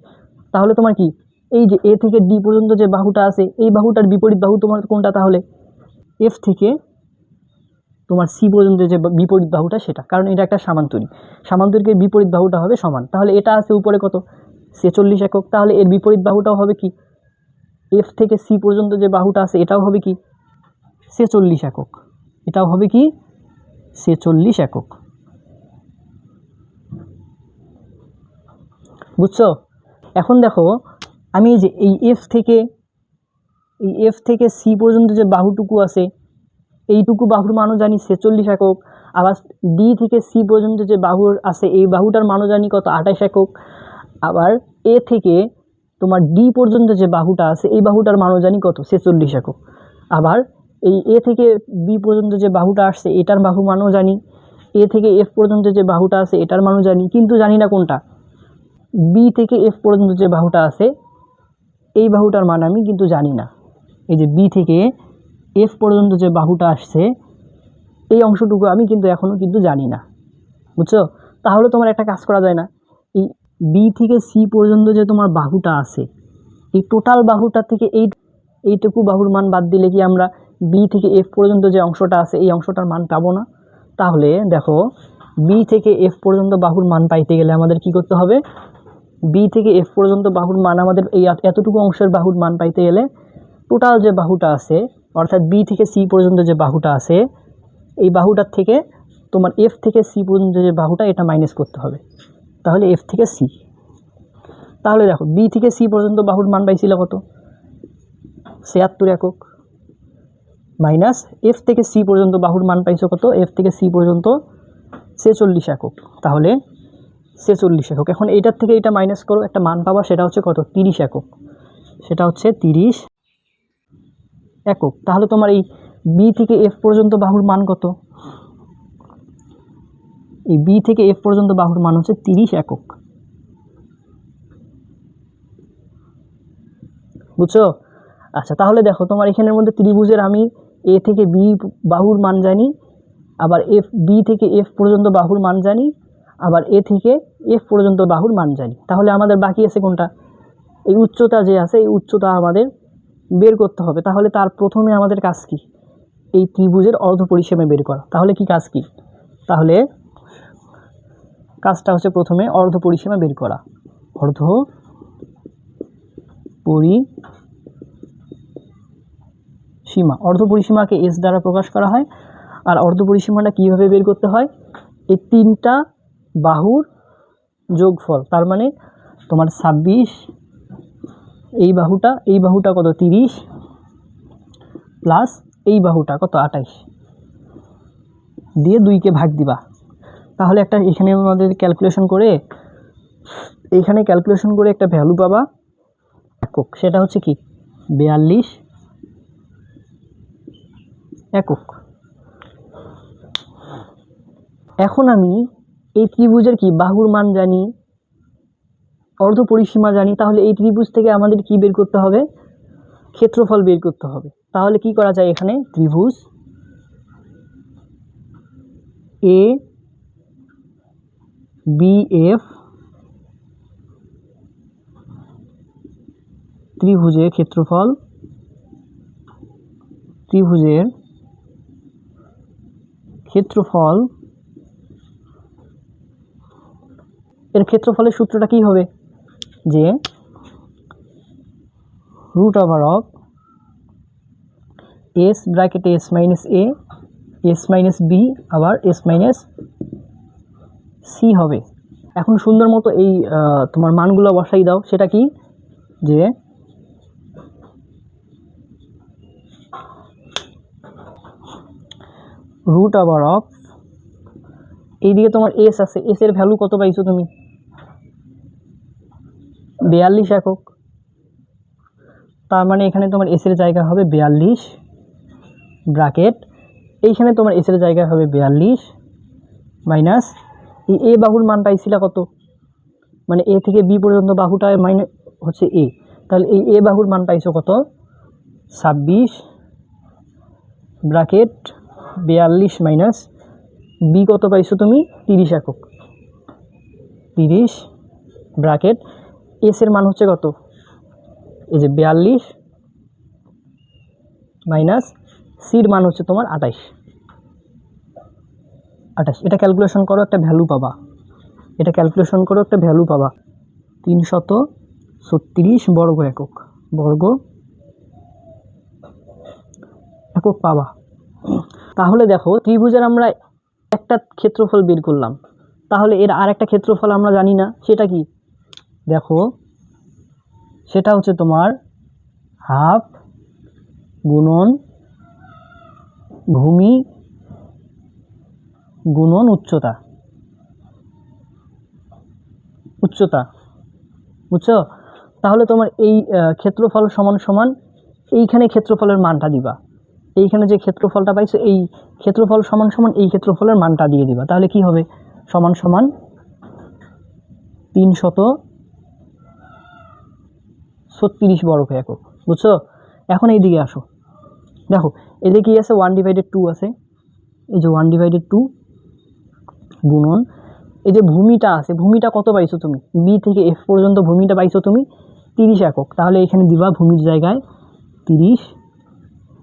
তাহলে তোমার কি এই যে এ থেকে ডি পর্যন্ত যে বাহুটা আছে, এই বাহুটার বিপরীত বাহু তোমার কোনটা? তাহলে এফ থেকে তোমার সি পর্যন্ত যে বিপরীত বাহুটা সেটা, কারণ এটা একটা সামান্তরিক। সামান্তরিকের বিপরীত বাহুটা হবে সমান। তাহলে এটা আছে উপরে কত? 46 একক। তাহলে এর বিপরীত বাহুটাও হবে কি? এফ থেকে সি পর্যন্ত যে বাহুটা আছে এটাও হবে কি? 46 একক। এটাও হবে কি? 46 একক। বুঝছো? এখন দেখো আমি যে এই এফ থেকে সি পর্যন্ত যে বাহুটুকু আছে, এইটুকু বাহুর মানও জানি 46 একক। আবার ডি থেকে সি পর্যন্ত যে বাহুর আছে, এই বাহুটার মানও জানি কত? 28 একক। আবার এ থেকে তোমার ডি পর্যন্ত যে বাহুটা আছে, এই বাহুটার মানও জানি কত? 46 একক। আবার এই এ থেকে বি পর্যন্ত যে বাহুটা আসছে, এটার বাহু মানও জানি। এ থেকে এফ পর্যন্ত যে বাহুটা আছে, এটার মানও জানি, কিন্তু জানি না কোনটা। বি থেকে এফ পর্যন্ত যে বাহুটা আছে, এই বাহুটার মান আমি কিন্তু জানি না। এই যে বি থেকে এফ পর্যন্ত যে বাহুটা আসছে, এই অংশটুকু আমি কিন্তু এখনও কিন্তু জানি না। বুঝছো? তাহলে তোমার একটা কাজ করা যায় না? এই বি থেকে সি পর্যন্ত যে তোমার বাহুটা আছে, এই টোটাল বাহুটা থেকে এইটুকু বাহুর মান বাদ দিলে কি আমরা বি থেকে এফ পর্যন্ত যে অংশটা আছে, এই অংশটার মান পাবো না? তাহলে দেখো বি থেকে এফ পর্যন্ত বাহুর মান পাইতে গেলে আমাদের কি করতে হবে? বি থেকে এফ পর্যন্ত বাহুর মান, আমাদের এই এতটুকু অংশের বাহুর মান পাইতে গেলে টোটাল যে বাহুটা আছে, অর্থাৎ বি থেকে সি পর্যন্ত যে বাহুটা আছে, এই বাহুটার থেকে তোমার এফ থেকে সি পর্যন্ত যে বাহুটা, এটা মাইনাস করতে হবে। তাহলে এফ থেকে সি। তাহলে দেখো বি থেকে সি পর্যন্ত বাহুর মান পাইছিল কত? 76 একক। মাইনাস এফ থেকে সি পর্যন্ত বাহুর মান পাইছো কত? এফ থেকে সি পর্যন্ত 46 একক। তাহলে 46 একক। এখন এইটার থেকে এটা মাইনাস করো, একটা মান পাবা, সেটা হচ্ছে কত? 30 একক। সেটা হচ্ছে 30 একক। তাহলে তোমার এই বি থেকে এফ পর্যন্ত বাহুর মান কত? এই বি থেকে এফ পর্যন্ত বাহুর মান হচ্ছে 30 একক। বুঝছো? আচ্ছা, তাহলে দেখো তোমার এখানের মধ্যে ত্রিভুজের আমি এ থেকে বি বাহুর মান জানি, আবার বি থেকে এফ পর্যন্ত বাহুর মান জানি, আবার এ থেকে এফ পর্যন্ত বাহুর মান জানি। তাহলে আমাদের বাকি আছে কোনটা? এই উচ্চতা যে আছে, এই উচ্চতা আমাদের বের করতে হবে। তাহলে তার প্রথমে আমাদের কাজ কি? এই ত্রিভুজের অর্ধ পরিসীমা বের করা। তাহলে কি কাজ কি? তাহলে কাজটা হচ্ছে প্রথমে অর্ধ পরিসীমা বের করা। অর্ধ পরিসীমা, অর্ধ পরিসীমাকে এস দ্বারা প্রকাশ করা হয়। আর অর্ধ পরিসীমাটা কীভাবে বের করতে হয়? এই তিনটা বাহুর যোগফল, তার মানে তোমার 26, এই বাহুটা কত 30 প্লাস এই বাহুটা কত 28 দিয়ে 2কে ভাগ দিবা। তাহলে একটা এখানে আমাদের ক্যালকুলেশন করে একটা ভ্যালু পাবা একক, সেটা হচ্ছে কি 42 একক। এখন আমি এই ত্রিভুজের কি বাহুর মান জানি, অর্ধ পরিসীমা জানি, তাহলে এই ত্রিভুজ থেকে আমাদের কি বের করতে হবে, ক্ষেত্রফল বের করতে হবে। তাহলে কি করা যায়, এখানে ত্রিভুজ এ বি এফ ত্রিভুজের ক্ষেত্রফল এর ক্ষেত্রফলের সূত্রটা কি হবে, যে রুট ওভার অফ এস ব্র্যাকেটে S minus A S minus B আবার এস মাইনাস সি হবে। এখন সুন্দর মতো এই তোমার মানগুলো বসাই দাও। সেটা কি, যে রুট ওভার অফ এইদিকে তোমার এস আছে, এস এর ভ্যালু কত পাইছো তুমি 42 একক, তার মানে এখানে তোমার এস এর জায়গা হবে 42 ব্র্যাকেট, এইখানে তোমার এস এর জায়গা হবে 42 মাইনাস এই এ বাহুর মান পাইছিল কত, মানে এ থেকে বি পর্যন্ত বাহুটা মাইনাস হচ্ছে এ, তাহলে এই এ বাহুর মান পাইছো কত 26 ব্র্যাকেট 42 মাইনাস বি কত পাইছো তুমি 30 একক, 30 ব্র্যাকেট এস এর মান হচ্ছে কত, এই যে 42 মাইনাস সির মান হচ্ছে তোমার 28। এটা ক্যালকুলেশন করো, একটা ভ্যালু পাবা, 336 বর্গ একক পাবা। তাহলে দেখো ত্রিভুজের আমরা একটা ক্ষেত্রফল বের করলাম, তাহলে এর আর একটা ক্ষেত্রফল আমরা জানি না, সেটা কি দেখো, সেটা হচ্ছে তোমার হাফ গুণন ভূমি গুণন উচ্চতা বুঝছো। তাহলে তোমার এই ক্ষেত্রফল সমান সমান এইখানে ক্ষেত্রফলের মানটা দিবা, এইখানে যে ক্ষেত্রফলটা পাইছো এই ক্ষেত্রফল সমান সমান এই ক্ষেত্রফলের মানটা দিয়ে দিবা, তাহলে কি হবে সমান সমান 336 বর্গ একক, বুঝছো। এখন এই দিকে আসো, দেখো এদিকে কি আছে 1/2 আছে, এই যে 1/2 গুণন এই যে ভূমিটা আছে, ভূমিটা কত পাইছো তুমি বি থেকে এফ পর্যন্ত ভূমিটা পাইছো তুমি 30 একক, তাহলে এখানে দিবা ভূমির জায়গায় 30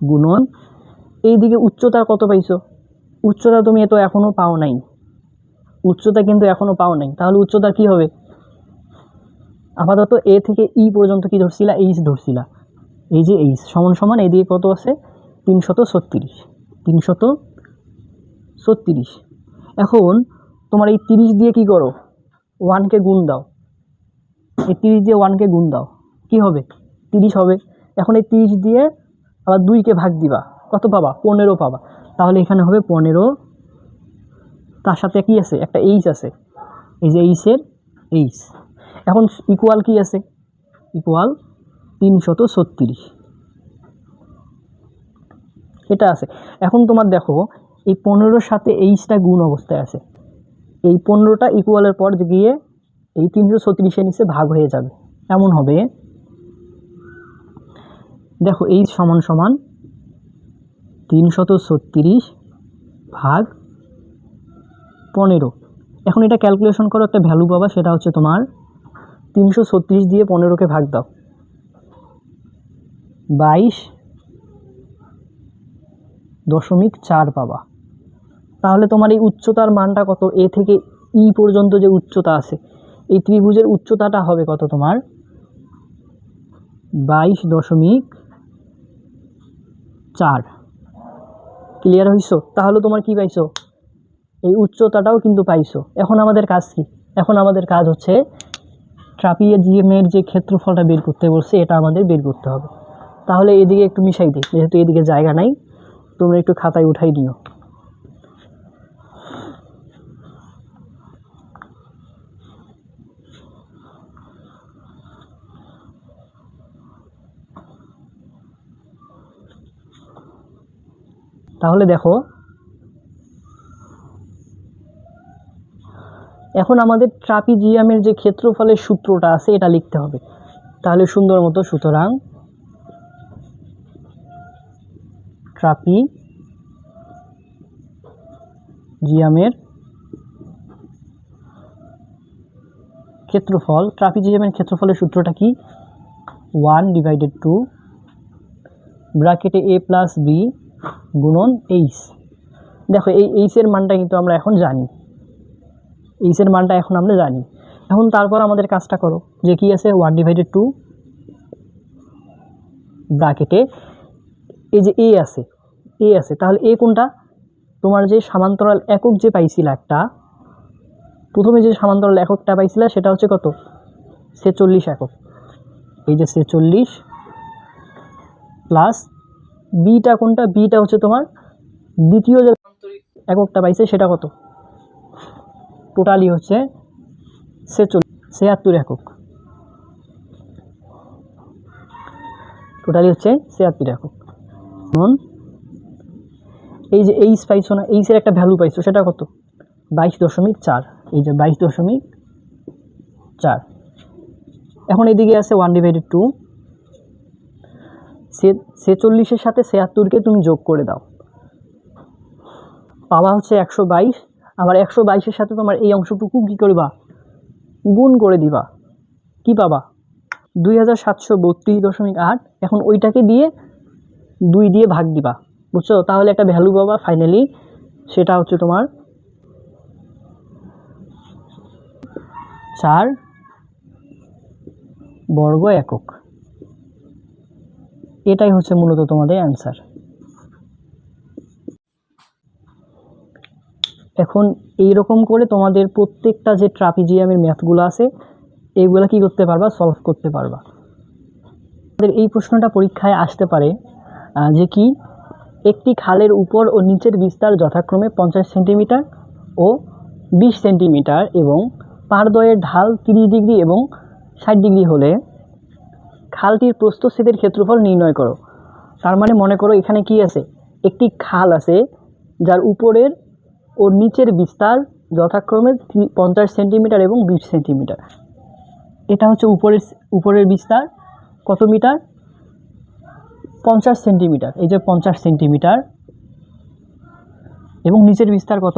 গুণন এইদিকে উচ্চতা কত পাইছো, উচ্চতা তুমি এত এখনো পাও নাই, তাহলে উচ্চতা কি হবে, আপাতত এ থেকে ই পর্যন্ত কি ধরছিলা, এইচ ধরছিলা, এই যে এইচ সমান সমান এইদিকে কত আছে 336। এখন তোমার এই 30 দিয়ে কি করো 1কে গুণ দাও, এই 30 দিয়ে 1কে গুণ দাও, কি হবে 30 হবে। এখন এই 30 দিয়ে আবার 2কে ভাগ দিবা, কত পাবা 15 পাবা, তাহলে এখানে হবে 15, তার সাথে কি আছে একটা এইচ আছে, এই যে এইচ। এখন ইকুয়াল কি আছে, ইকুয়াল 336 এটা আছে। এখন তোমার দেখো এই 15-র সাথে এইচটা গুণ অবস্থায় আছে, এই 15টা ইকুয়ালের পর গিয়ে এই 336-এর নিচে ভাগ হয়ে যাবে, এমন হবে দেখো এইচ সমান সমান 336 ভাগ 15। এখন এটা ক্যালকুলেশন করো, একটা ভ্যালু পাবা, সেটা হচ্ছে তোমার 336 দিয়ে 15কে ভাগ দাও 22.4 পাবা। তাহলে তোমার এই উচ্চতার মানটা কত, এ থেকে ই পর্যন্ত যে উচ্চতা আছে এই ত্রিভুজের উচ্চতাটা হবে কত তোমার 22.4। ক্লিয়ার হইছো, তাহলে তোমার কি পাইছো এই উচ্চতাটাও কিন্তু পাইছো। এখন আমাদের কাজ কি? এখন আমাদের কাজ হচ্ছে ট্রাপিজিয়ামের যে ক্ষেত্রফলটা বের করতে বলছে এটা আমাদের বের করতে হবে। তাহলে এদিকে একটু মিশাই দিই, যেহেতু এদিকে জায়গা নাই, তোমরা একটু খাতায় উঠাই নিও। তাহলে দেখো এখন আমাদের ট্রাপিজিয়ামের যে ক্ষেত্রফলের সূত্রটা আছে এটা লিখতে হবে। তাহলে সুন্দর মতো, সুতরাং ট্রাপিজিয়ামের ক্ষেত্রফলের সূত্রটা কি? 1/2 ব্র্যাকেটে a প্লাস বি গুণন এইচ। দেখো এই এইচের মানটা কিন্তু আমরা এখন জানি, এইচের মানটা এখন আমরা জানি। এখন তারপর আমাদের কাজটা করো, যে কি আছে 1/2 ব্র্যাকেটে এই যে এ আছে, তাহলে এ কোনটা? তোমার যে সমান্তরাল একক যে পাইছিল একটা, প্রথমে যে সমান্তরাল এককটা পাইছিলা সেটা হচ্ছে কত? 46 একক। এই যে 46 প্লাস বিটা কোনটা? বিটা হচ্ছে তোমার দ্বিতীয় যে এককটা পাইছে সেটা কত? টোটালি হচ্ছে 76 একক। টোটালি হচ্ছে 76 একক। এই যে এইচ পাইছো না, এইচের একটা ভ্যালু পাইছো, সেটা কত? 22.4। এই যে 22.4। এখন এদিকে আছে 1/2, 46-এর সাথে 76-কে তুমি যোগ করে দাও, পাওয়া হচ্ছে 122। আবার 122-এর সাথে তোমার এই অংশটুকু কী করবা? গুণ করে দিবা। কি পাবা? 2732.8। এখন ওইটাকে দিয়ে 2 দিয়ে ভাগ দিবা, বুঝছো? তাহলে একটা ভ্যালু পাবা ফাইনালি, সেটা হচ্ছে তোমার 4 বর্গ একক। এটাই হচ্ছে মূলত তোমাদের অ্যান্সার। এখন এইরকম করে তোমাদের প্রত্যেকটা যে ট্রাপিজিয়ামের ম্যাথগুলো আছে এইগুলো কি করতে পারবা? সলভ করতে পারবা। আমাদের এই প্রশ্নটা পরীক্ষায় আসতে পারে যে কি, একটি খালের উপর ও নিচের বিস্তার যথাক্রমে 50 সেন্টিমিটার ও 20 সেন্টিমিটার এবং পারদ্বয়ের ঢাল 30 ডিগ্রি এবং 60 ডিগ্রি হলে খালটির প্রস্থচ্ছেদের ক্ষেত্রফল নির্ণয় করো। তার মানে মনে করো এখানে কি আছে? একটি খাল আছে যার উপরের ও নিচের বিস্তার যথাক্রমে 50 সেন্টিমিটার এবং 20 সেন্টিমিটার। এটা হচ্ছে উপরের বিস্তার কত মিটার? 50 সেন্টিমিটার। এই যে 50 সেন্টিমিটার। এবং নিচের বিস্তার কত?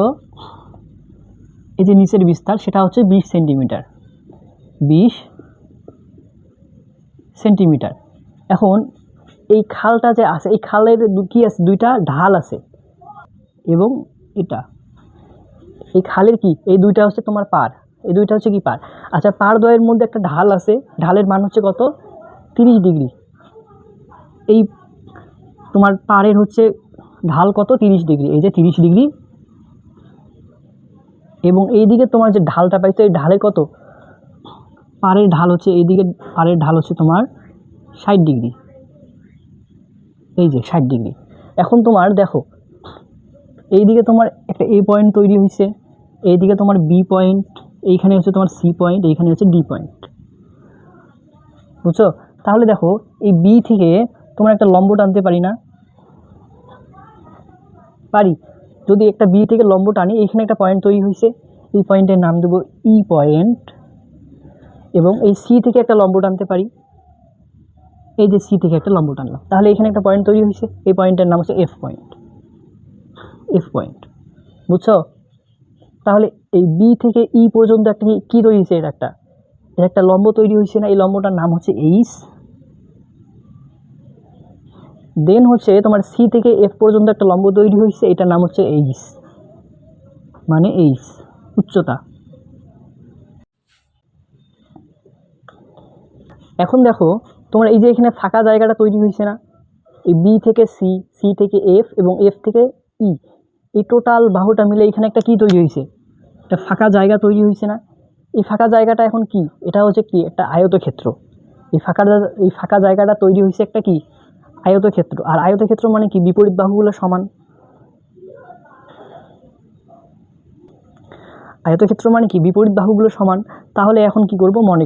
এই যে নিচের বিস্তার সেটা হচ্ছে 20 সেন্টিমিটার। 20 সেন্টিমিটার। এখন এই খালটা যে আছে, এই খালের কি আছে? দুইটা ঢাল আছে। এবং এটা এই খালের কি, এই দুইটা হচ্ছে তোমার পার, এই দুইটা হচ্ছে কি পার। আচ্ছা, পার দ্বয়ের মধ্যে একটা ঢাল আছে, ঢালের মান হচ্ছে কত? 30 ডিগ্রি। এই তোমার পাড়ের হচ্ছে ঢাল কত? 30 ডিগ্রি। এই যে 30 ডিগ্রি। এবং এইদিকে তোমার যে ঢালটা পাইছো, এই ঢালে কত? পাড়ের ঢাল হচ্ছে, এইদিকে পাড়ের ঢাল হচ্ছে তোমার 60 ডিগ্রি। এই যে 60 ডিগ্রি। এখন তোমার দেখো এইদিকে তোমার একটা এ পয়েন্ট তৈরি হয়েছে, এইদিকে তোমার বি পয়েন্ট, এইখানে হচ্ছে তোমার সি পয়েন্ট, এইখানে হচ্ছে ডি পয়েন্ট, বুঝছো? তাহলে দেখো এই বি থেকে তোমার একটা লম্ব টানতে পারি না? পারি। যদি একটা বি থেকে লম্ব টানি, এইখানে একটা পয়েন্ট তৈরি হয়েছে, এই পয়েন্টের নাম দেবো ই পয়েন্ট। এবং এই সি থেকে একটা লম্ব টানতে পারি, এই যে সি থেকে একটা লম্ব টানলাম, তাহলে এখানে একটা পয়েন্ট তৈরি হয়েছে, এই পয়েন্টের নাম হচ্ছে এফ পয়েন্ট। এফ পয়েন্ট, বুঝছো? তাহলে এই বি থেকে ই পর্যন্ত একটা কি তৈরি হয়েছে? এর একটা লম্ব তৈরি হয়েছে না? এই লম্বটার নাম হচ্ছে এইচ। দেন হচ্ছে তোমার সি থেকে এফ পর্যন্ত একটা লম্ব তৈরি হয়েছে, এটার নাম হচ্ছে এইচ, মানে এইচ উচ্চতা। এখন দেখো তোমার এই যে এখানে ফাঁকা জায়গাটা তৈরি হয়েছে না? এই বি থেকে সি, সি থেকে এফ এবং এফ থেকে ই, এই টোটাল বাহুটা মিলে এখানে একটা কি তৈরি হয়েছে, একটা ফাঁকা জায়গা তৈরি হয়েছে না? এই ফাঁকা জায়গাটা এখন কি, এটা হচ্ছে কি একটা আয়তক্ষেত্র। এই ফাঁকা জায়গাটা তৈরি হয়েছে একটা কি আয়তক্ষেত্র। আর আয়তক্ষেত্র মানে কি, বিপরীত বাহুগুলো সমান। আয়তক্ষেত্র মানে কি, বিপরীত বাহুগুলো সমান। তাহলে এখন কি করব, মনে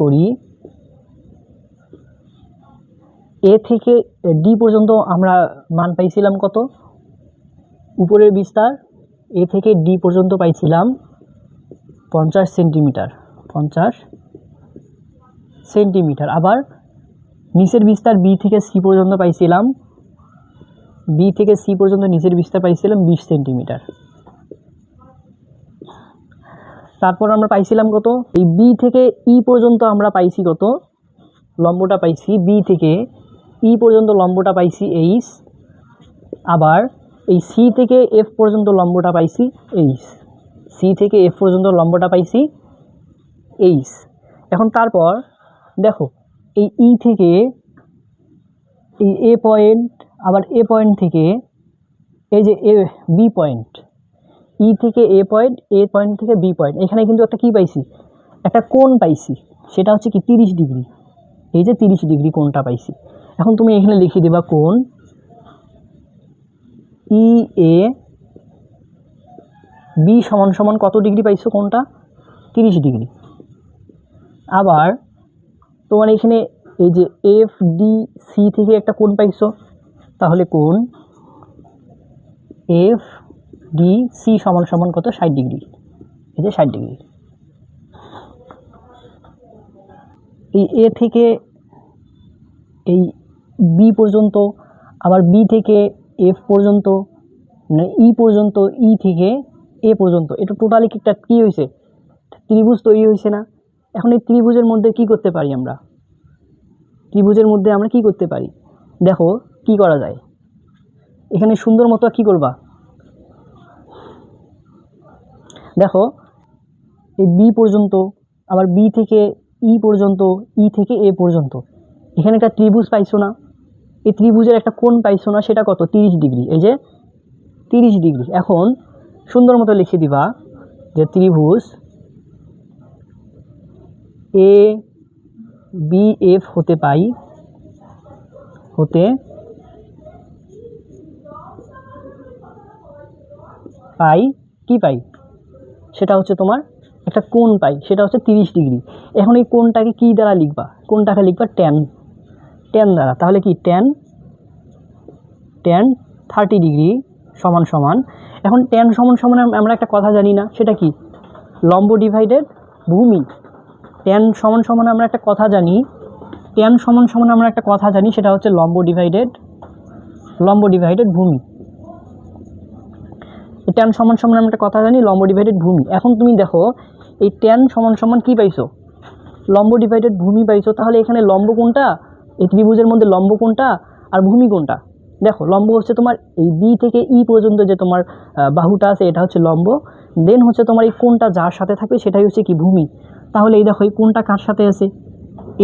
করি এ থেকে ডি পর্যন্ত আমরা মান পাইছিলাম কত, উপরের বিস্তার এ থেকে ডি পর্যন্ত পাইছিলাম 50 সেন্টিমিটার, 50 সেন্টিমিটার। আবার নিচের বিস্তার বি থেকে সি পর্যন্ত পাইছিলাম, বি থেকে সি পর্যন্ত নিচের বিস্তার পাইছিলাম 20 সেন্টিমিটার। তারপর আমরা পাইছিলাম কত, এই বি থেকে ই পর্যন্ত আমরা পাইছি কত, লম্বটা পাইছি বি থেকে ই পর্যন্ত লম্বটা পাইছি 8। আবার এই সি থেকে এফ পর্যন্ত লম্বটা পাইছি 8, সি থেকে এফ পর্যন্ত লম্বটা পাইছি 8। এখন তারপর দেখো এই ই থেকে এই এ পয়েন্ট, আবার এ পয়েন্ট থেকে এই যে এ বি পয়েন্ট, ই থেকে এ পয়েন্ট, এ পয়েন্ট থেকে বি পয়েন্ট, এখানে কিন্তু একটা কি পাইছি, একটা কোণ পাইছি, সেটা হচ্ছে কি 30 ডিগ্রি। এই যে 30 ডিগ্রি কোণটা পাইছি। এখন তুমি এখানে লিখে দেবা কোণ ই এ বি সমান সমান কত ডিগ্রি পাইছো, কোণটা 30 ডিগ্রি। আবার তোমার এখানে এই যে এফ ডি সি থেকে একটা কোণ পাইছো, তাহলে কোণ এফ ডি সি সমান সমান কত, 60 ডিগ্রি। এই যে 60 ডিগ্রি। এই এ থেকে এই বি পর্যন্ত, আবার বি থেকে এফ পর্যন্ত, মানে ই পর্যন্ত, ই থেকে এ পর্যন্ত, এটা টোটালি একটা কি হয়েছে, ত্রিভুজ তৈরি হয়েছে না? এখন এই ত্রিভুজের মধ্যে কি করতে পারি আমরা, ত্রিভুজের মধ্যে আমরা কি করতে পারি, দেখো কি করা যায়। এখানে সুন্দর মতো কি করবা, দেখো এই বি পর্যন্ত, আবার বি থেকে ই পর্যন্ত, ই থেকে এ পর্যন্ত, এখানে একটা ত্রিভুজ পাইছো না? এই ত্রিভুজের একটা কোণ পাইছো না, সেটা কত, 30 ডিগ্রি। এই যে 30 ডিগ্রি। এখন সুন্দর মতো লিখে দিবা যে ত্রিভুজ এ বি এফ হতে পাই, কি পাই, সেটা হচ্ছে তোমার একটা কোণ পাই, সেটা হচ্ছে 30 ডিগ্রি। এখন এই কোণটাকে কি দ্বারা লিখবা, কোণটাকে লিখবা ট্যান দ্বারা। তাহলে কি ট্যান 30 ডিগ্রি সমান সমান, এখন ট্যান সমান সমান আমরা একটা কথা জানি না, সেটা কি, লম্ব ডিভাইডেড ভূমি। ট্যান সমান সমান আমরা একটা কথা জানি, ট্যান সমান সমান আমরা একটা কথা জানি, সেটা হচ্ছে লম্ব ডিভাইডেড ভূমি। ট্যান সমান সমান আমরা একটা কথা জানি, লম্ব ডিভাইডেড ভূমি। এখন তুমি দেখো এই ট্যান সমান সমান কি পাইছো, লম্ব ডিভাইডেড ভূমি পাইছো। তাহলে এখানে লম্ব কোনটা, এই ত্রিভুজের মধ্যে লম্ব কোনটা আর ভূমি কোনটা, দেখো লম্ব হচ্ছে তোমার এই বি থেকে ই পর্যন্ত যে তোমার বাহুটা আছে, এটা হচ্ছে লম্ব। দেন হচ্ছে তোমার এই কোনটা যার সাথে থাকবে সেটাই হচ্ছে কি, ভূমি। তাহলে এই দেখো এই কোনটা কার সাথে আছে,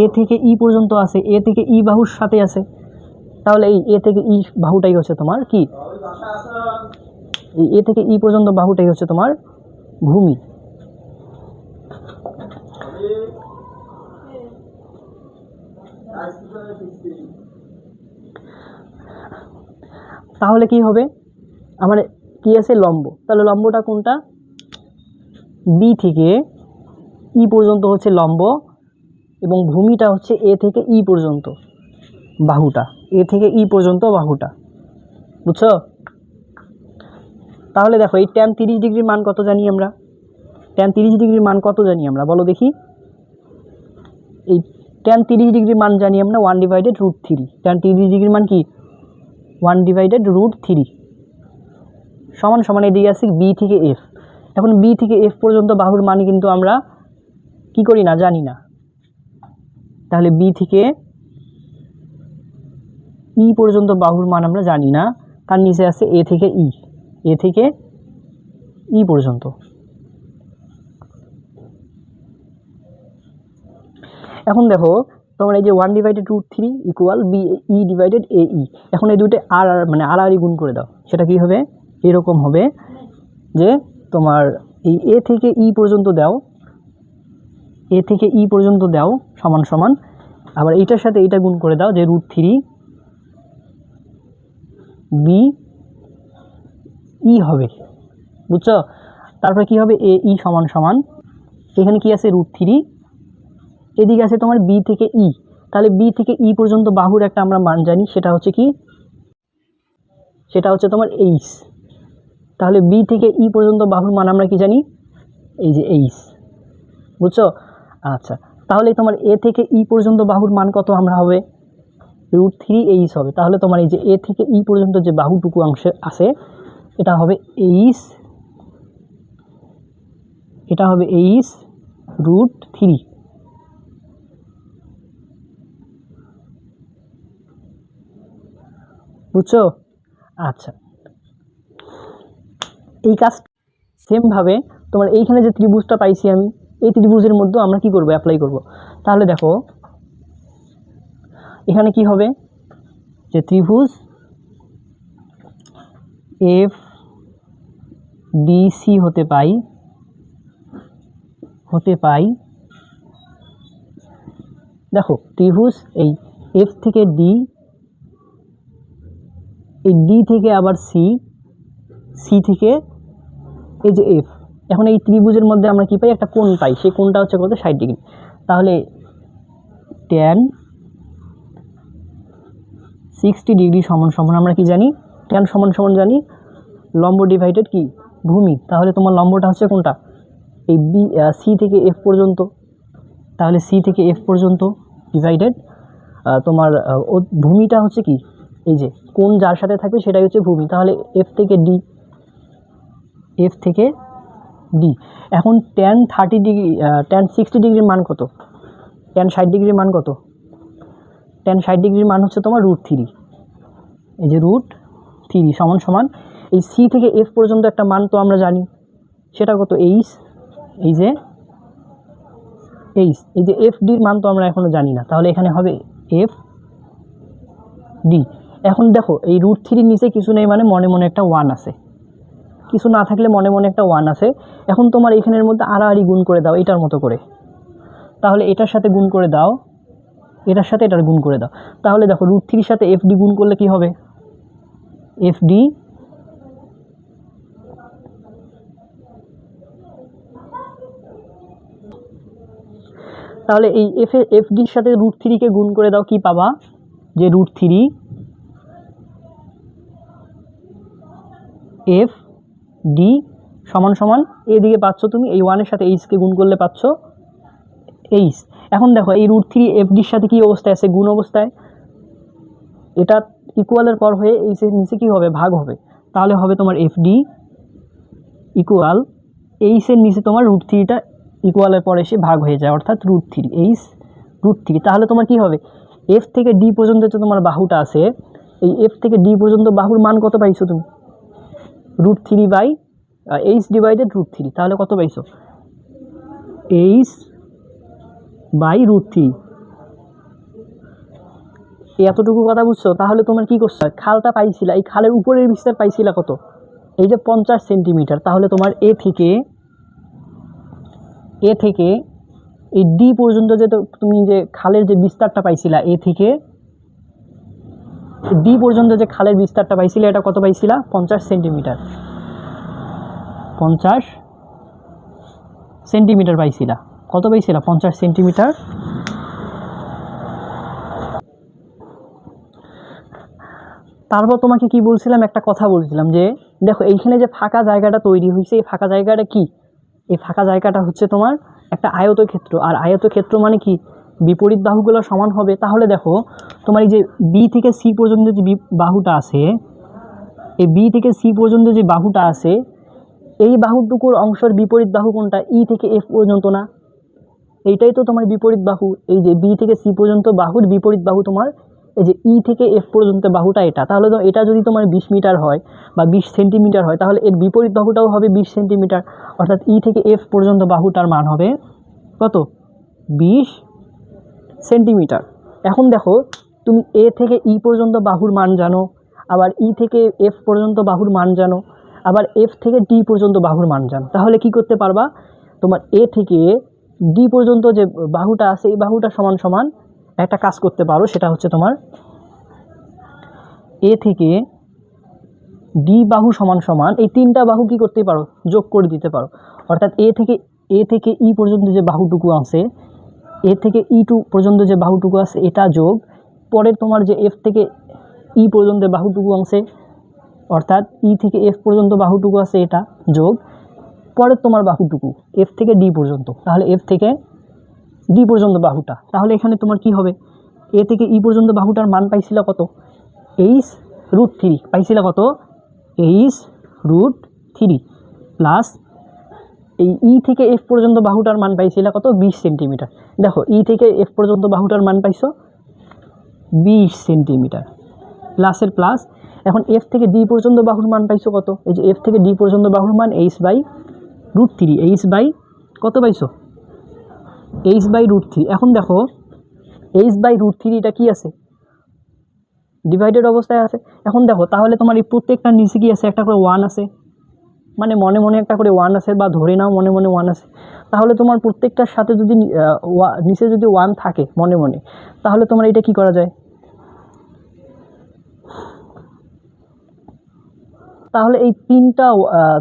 এ থেকে ই পর্যন্ত আছে, এ থেকে ই বাহুর সাথে আছে। তাহলে এই এ থেকে ই বাহুটাই হচ্ছে তোমার কি, এই এ থেকে ই পর্যন্ত বাহুটাই হচ্ছে তোমার ভূমি। তাহলে কি হবে, আমার কি আছে, লম্ব। তাহলে লম্বটা কোনটা, বি থেকে ই পর্যন্ত হচ্ছে লম্ব, এবং ভূমিটা হচ্ছে এ থেকে ই পর্যন্ত বাহুটা, এ থেকে ই পর্যন্ত বাহুটা, বুঝছো? তাহলে দেখো এই ট্যান 30 ডিগ্রির মান কত জানি আমরা, ট্যান 30 ডিগ্রির মান কত জানি আমরা, বলো দেখি। এই ট্যান 30 ডিগ্রির মান জানি আমরা 1/√3। ট্যান 30 ডিগ্রির মান কি, 1/√3 সমান সমান এদিকে আছে বি থেকে এফ। এখন বি থেকে এফ পর্যন্ত বাহুর মান কিন্তু আমরা কি করি না, জানি না। তাহলে বি থেকে ই পর্যন্ত বাহুর মান আমরা জানি না, তার নিচে আছে এ থেকে ই পর্যন্ত। এখন দেখো তো তোমার এই যে 1/√3 ইকুয়াল বি ই ডিভাইডেড এ ই। এখন এই দুটো আর মানে আড়াআড়ি গুণ করে দাও, সেটা কি হবে, এরকম হবে যে তোমার এই এ থেকে ই পর্যন্ত দাও, এ থেকে ই পর্যন্ত দাও সমান সমান, আবার এইটার সাথে এইটা গুণ করে দাও যে √3 বি ই হবে, বুঝছো? তারপরে কি হবে, এ ই সমান সমান এখানে কি আছে √3, এদিকে আছে তোমার বি থেকে ই। তাহলে বি থেকে ই পর্যন্ত বাহুর একটা আমরা মান জানি, সেটা হচ্ছে কি, সেটা হচ্ছে তোমার এইচ। তাহলে বি থেকে ই পর্যন্ত বাহুর মান আমরা কি জানি, এই যে এইচ, বুঝছো? আচ্ছা, তাহলে তোমার এ থেকে ই পর্যন্ত বাহুর মান কত আমরা হবে, √3 এইচ হবে। তাহলে তোমার এই যে এ থেকে ই পর্যন্ত যে বাহুটুকু অংশে আছে এটা হবে এইচ, এটা হবে এইচ √3, বুঝছো? আচ্ছা, এই কাজ সেমভাবে তোমার এইখানে যে ত্রিভুজটা পাইছি আমি, এই ত্রিভুজের মধ্যে আমরা কি করব, অ্যাপ্লাই করব। তাহলে দেখো এখানে কি হবে, যে ত্রিভুজ এফ ডিসি হতে পাই, দেখো ত্রিভুজ এই এফ থেকে ডি, এই ডি থেকে আবার সি, সি থেকে এই যে এফ। এখন এই ত্রিভুজের মধ্যে আমরা কি পাই, একটা কোণ পাই, সেই কোণটা হচ্ছে কত, 60 ডিগ্রি। তাহলে ট্যান 60 ডিগ্রি সমান সমান আমরা কি জানি, ট্যান সমান সমান জানি লম্ব ডিভাইডেড কি, ভূমি। তাহলে তোমার লম্বটা হচ্ছে কোনটা, এই বি সি থেকে এফ পর্যন্ত। তাহলে সি থেকে এফ পর্যন্ত ডিভাইডেড তোমার ভূমিটা হচ্ছে কি, এই যে কোণ যার সাথে থাকবে সেটাই হচ্ছে ভূমি। তাহলে এফ থেকে ডি, এফ থেকে ডি। এখন ট্যান 30 ডিগ্রি, ট্যান 60 ডিগ্রির মান কত, ট্যান 60 ডিগ্রির মান কত, ট্যান 60 ডিগ্রির মান হচ্ছে তোমার √3, এই যে √3 সমান সমান এই সি থেকে এফ পর্যন্ত একটা মান তো আমরা জানি, সেটা কত, এইচ, এই যে এইচ, এই যে এফ ডির মান তো আমরা এখনো জানি না, তাহলে এখানে হবে এফ ডি। এখন দেখো এই √3 নিচে কিছু নেই, মানে মনে মনে একটা 1 আছে, কিছু না থাকলে মনে মনে একটা 1 আছে। এখন তোমার এখানের মধ্যে আড়াআড়ি গুণ করে দাও এটার মতো করে, তাহলে এটার সাথে গুণ করে দাও, এটার সাথে এটার গুণ করে দাও। তাহলে দেখো √3 সাথে এফ ডি গুণ করলে কি হবে, এফ ডি তাহলে এই এফ ডির সাথে √3 কে গুণ করে দাও, কি পাবা, যে √3 এফ ডি সমান সমান এদিকে পাচ্ছ তুমি এই 1 এর সাথে এইচ কে গুণ করলে পাচ্ছ এইচ। এখন দেখো এই √3 এফ ডির সাথে কি অবস্থায় আছে, গুণ অবস্থায়, এটা ইকুয়ালের পর হয়ে এইচের নিচে কি হবে, ভাগ হবে। তাহলে হবে তোমার এফ ডি ইকুয়াল এইচের নিচে তোমার √3টা ইকুয়ালের পর এসে ভাগ হয়ে যায়, অর্থাৎ √3 এইচ √3। তাহলে তোমার কি হবে, এফ থেকে ডি পর্যন্ত যে তোমার বাহুটা আছে, এই এফ থেকে ডি পর্যন্ত বাহুর মান কত পাইছো তুমি, √3 বাই এইচ ডিভাইডেড √3। তাহলে কত পাইছো, এইচ বাই √3। এতটুকু কথা বুঝছো? তাহলে তোমার কি করছো, খালটা পাইছিলা, এই খালের উপরের বিস্তার পাইছিলা কত, এই যে 50 সেন্টিমিটার। তাহলে তোমার এ থেকে এই ডি পর্যন্ত যে তুমি যে খালের যে বিস্তারটা পাইছিলা, এ থেকে ডি পর্যন্ত যে খালের বিস্তারটা পাইছিলা, এটা কত পাইছিলা, 50 সেন্টিমিটার, 50 সেন্টিমিটার পাইছিলা। কত পাইছিলা, 50 সেন্টিমিটার। তারপর তোমাকে কি বলছিলাম, একটা কথা বলছিলাম যে দেখো এইখানে যে ফাঁকা জায়গাটা তৈরি হয়েছে, এই ফাঁকা জায়গাটা কি, এই ফাঁকা জায়গাটা হচ্ছে তোমার একটা আয়তক্ষেত্র। আর আয়তক্ষেত্র মানে কি, বিপরীত বাহুগুলো সমান হবে। তাহলে দেখো তোমার এই যে বি থেকে সি পর্যন্ত যে বাহুটা আছে, এই বি থেকে সি পর্যন্ত যে বাহুটা আছে, এই বাহুটুকুর অংশের বিপরীত বাহু কোনটা, ই থেকে এফ পর্যন্ত না, এইটাই তো তোমার বিপরীত বাহু। এই যে বি থেকে সি পর্যন্ত বাহুর বিপরীত বাহু তোমার এই যে ই থেকে এফ পর্যন্ত বাহুটা এটা। তাহলে তো এটা যদি তোমার 20 মিটার হয় বা 20 সেন্টিমিটার হয়, তাহলে এর বিপরীত বাহুটাও হবে 20 সেন্টিমিটার, অর্থাৎ ই থেকে এফ পর্যন্ত বাহুটার মান হবে কত, 20 সেন্টিমিটার। এখন দেখো তুমি এ থেকে ই পর্যন্ত বাহুর মান জানো, আবার ই থেকে এফ পর্যন্ত বাহুর মান জানো, আবার এফ থেকে ডি পর্যন্ত বাহুর মান জানো, তাহলে কি করতে পারবা, তোমার এ থেকে ডি পর্যন্ত যে বাহুটা আছে এই বাহুটা সমান সমান একটা কাজ করতে পারো, সেটা হচ্ছে তোমার এ থেকে ডি বাহু সমান সমান এই তিনটা বাহু কি করতে পারো, যোগ করে দিতে পারো। অর্থাৎ এ থেকে ই পর্যন্ত যে বাহুটুকু আছে, এ থেকে ই টু পর্যন্ত যে বাহুটুকু আছে এটা যোগ, পরে তোমার যে এফ থেকে ই পর্যন্ত বাহুটুকু আছে, অর্থাৎ ই থেকে এফ পর্যন্ত বাহুটুকু আছে এটা যোগ, পরে তোমার বাহুটুকু এফ থেকে ডি পর্যন্ত, তাহলে এফ থেকে ডি পর্যন্ত বাহুটা, তাহলে এখানে তোমার কি হবে, এ থেকে ই পর্যন্ত বাহুটার মান পাইছিল কত, h√3 পাইছিল কত, h√3 প্লাস এই ই থেকে এফ পর্যন্ত বাহুটার মান পাইছিল কত, 20 সেন্টিমিটার। দেখো ই থেকে এফ পর্যন্ত বাহুটার মান পাইছো 20 সেন্টিমিটার, প্লাসের প্লাস। এখন এফ থেকে ডি পর্যন্ত বাহুর মান পাইছো কত, এই যে এফ থেকে ডি পর্যন্ত বাহুর মান h/√3, h বাই কত পাইছো, h/√3। এখন দেখো h/√3 এটা কি আছে, ডিভাইডেড অবস্থায় আছে। এখন দেখো তাহলে তোমার এই প্রত্যেকটা নিচে কি আছে, একটা করে 1 আছে, মানে মনে মনে একটা করে 1 আছে, বা ধরে নাও মনে মনে 1 আছে। তাহলে তোমার প্রত্যেকটার সাথে যদি নিচে যদি 1 থাকে মনে মনে, তাহলে তোমার এটা কি করা যায়, তাহলে এই তিনটা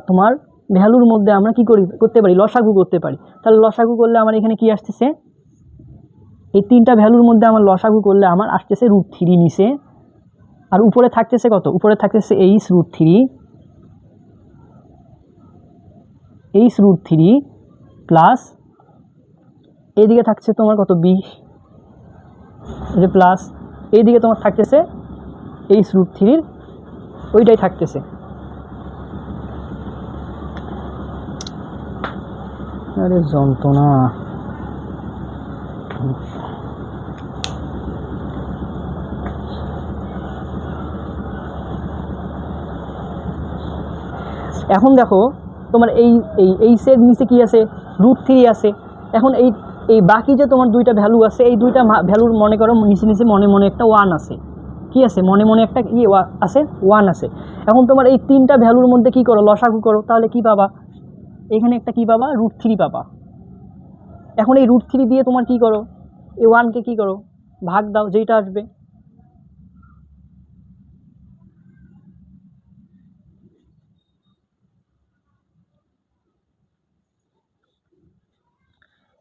তোমার ভ্যালুর মধ্যে আমরা কি করতে পারি, লসাগু করতে পারি। তাহলে লসাগু করলে আমার এখানে কি আসতেছে, এই তিনটা ভ্যালুর মধ্যে আমার লসাগু করলে আমার আসতেছে √3 নিচে, আর উপরে থাকতেছে কত, উপরে থাকতেছে h√3 প্লাস এইদিকে থাকছে তোমার কত 20, এই যে প্লাস এইদিকে তোমার থাকতেছে h√3 ওইটাই থাকতেছে। আরে যন্ত্রণা। এখন দেখো তোমার এই সের নিচে কি আছে, √3 আছে। এখন এই বাকি যে তোমার দুইটা ভ্যালু আছে, এই দুইটা ভ্যালুর মনে করো নিচে নিচে মনে মনে একটা 1 আছে, কি আছে মনে মনে একটা কি আছে, 1 আছে। এখন তোমার এই তিনটা ভ্যালুর মধ্যে কি করো, লসাগু করো, তাহলে কি পাবা, এখানে একটা কি পাবা, √3 পাবা। এখন এই √3 দিয়ে তোমার কি করো, এই 1কে কি করো, ভাগ দাও, যেইটা আসবে।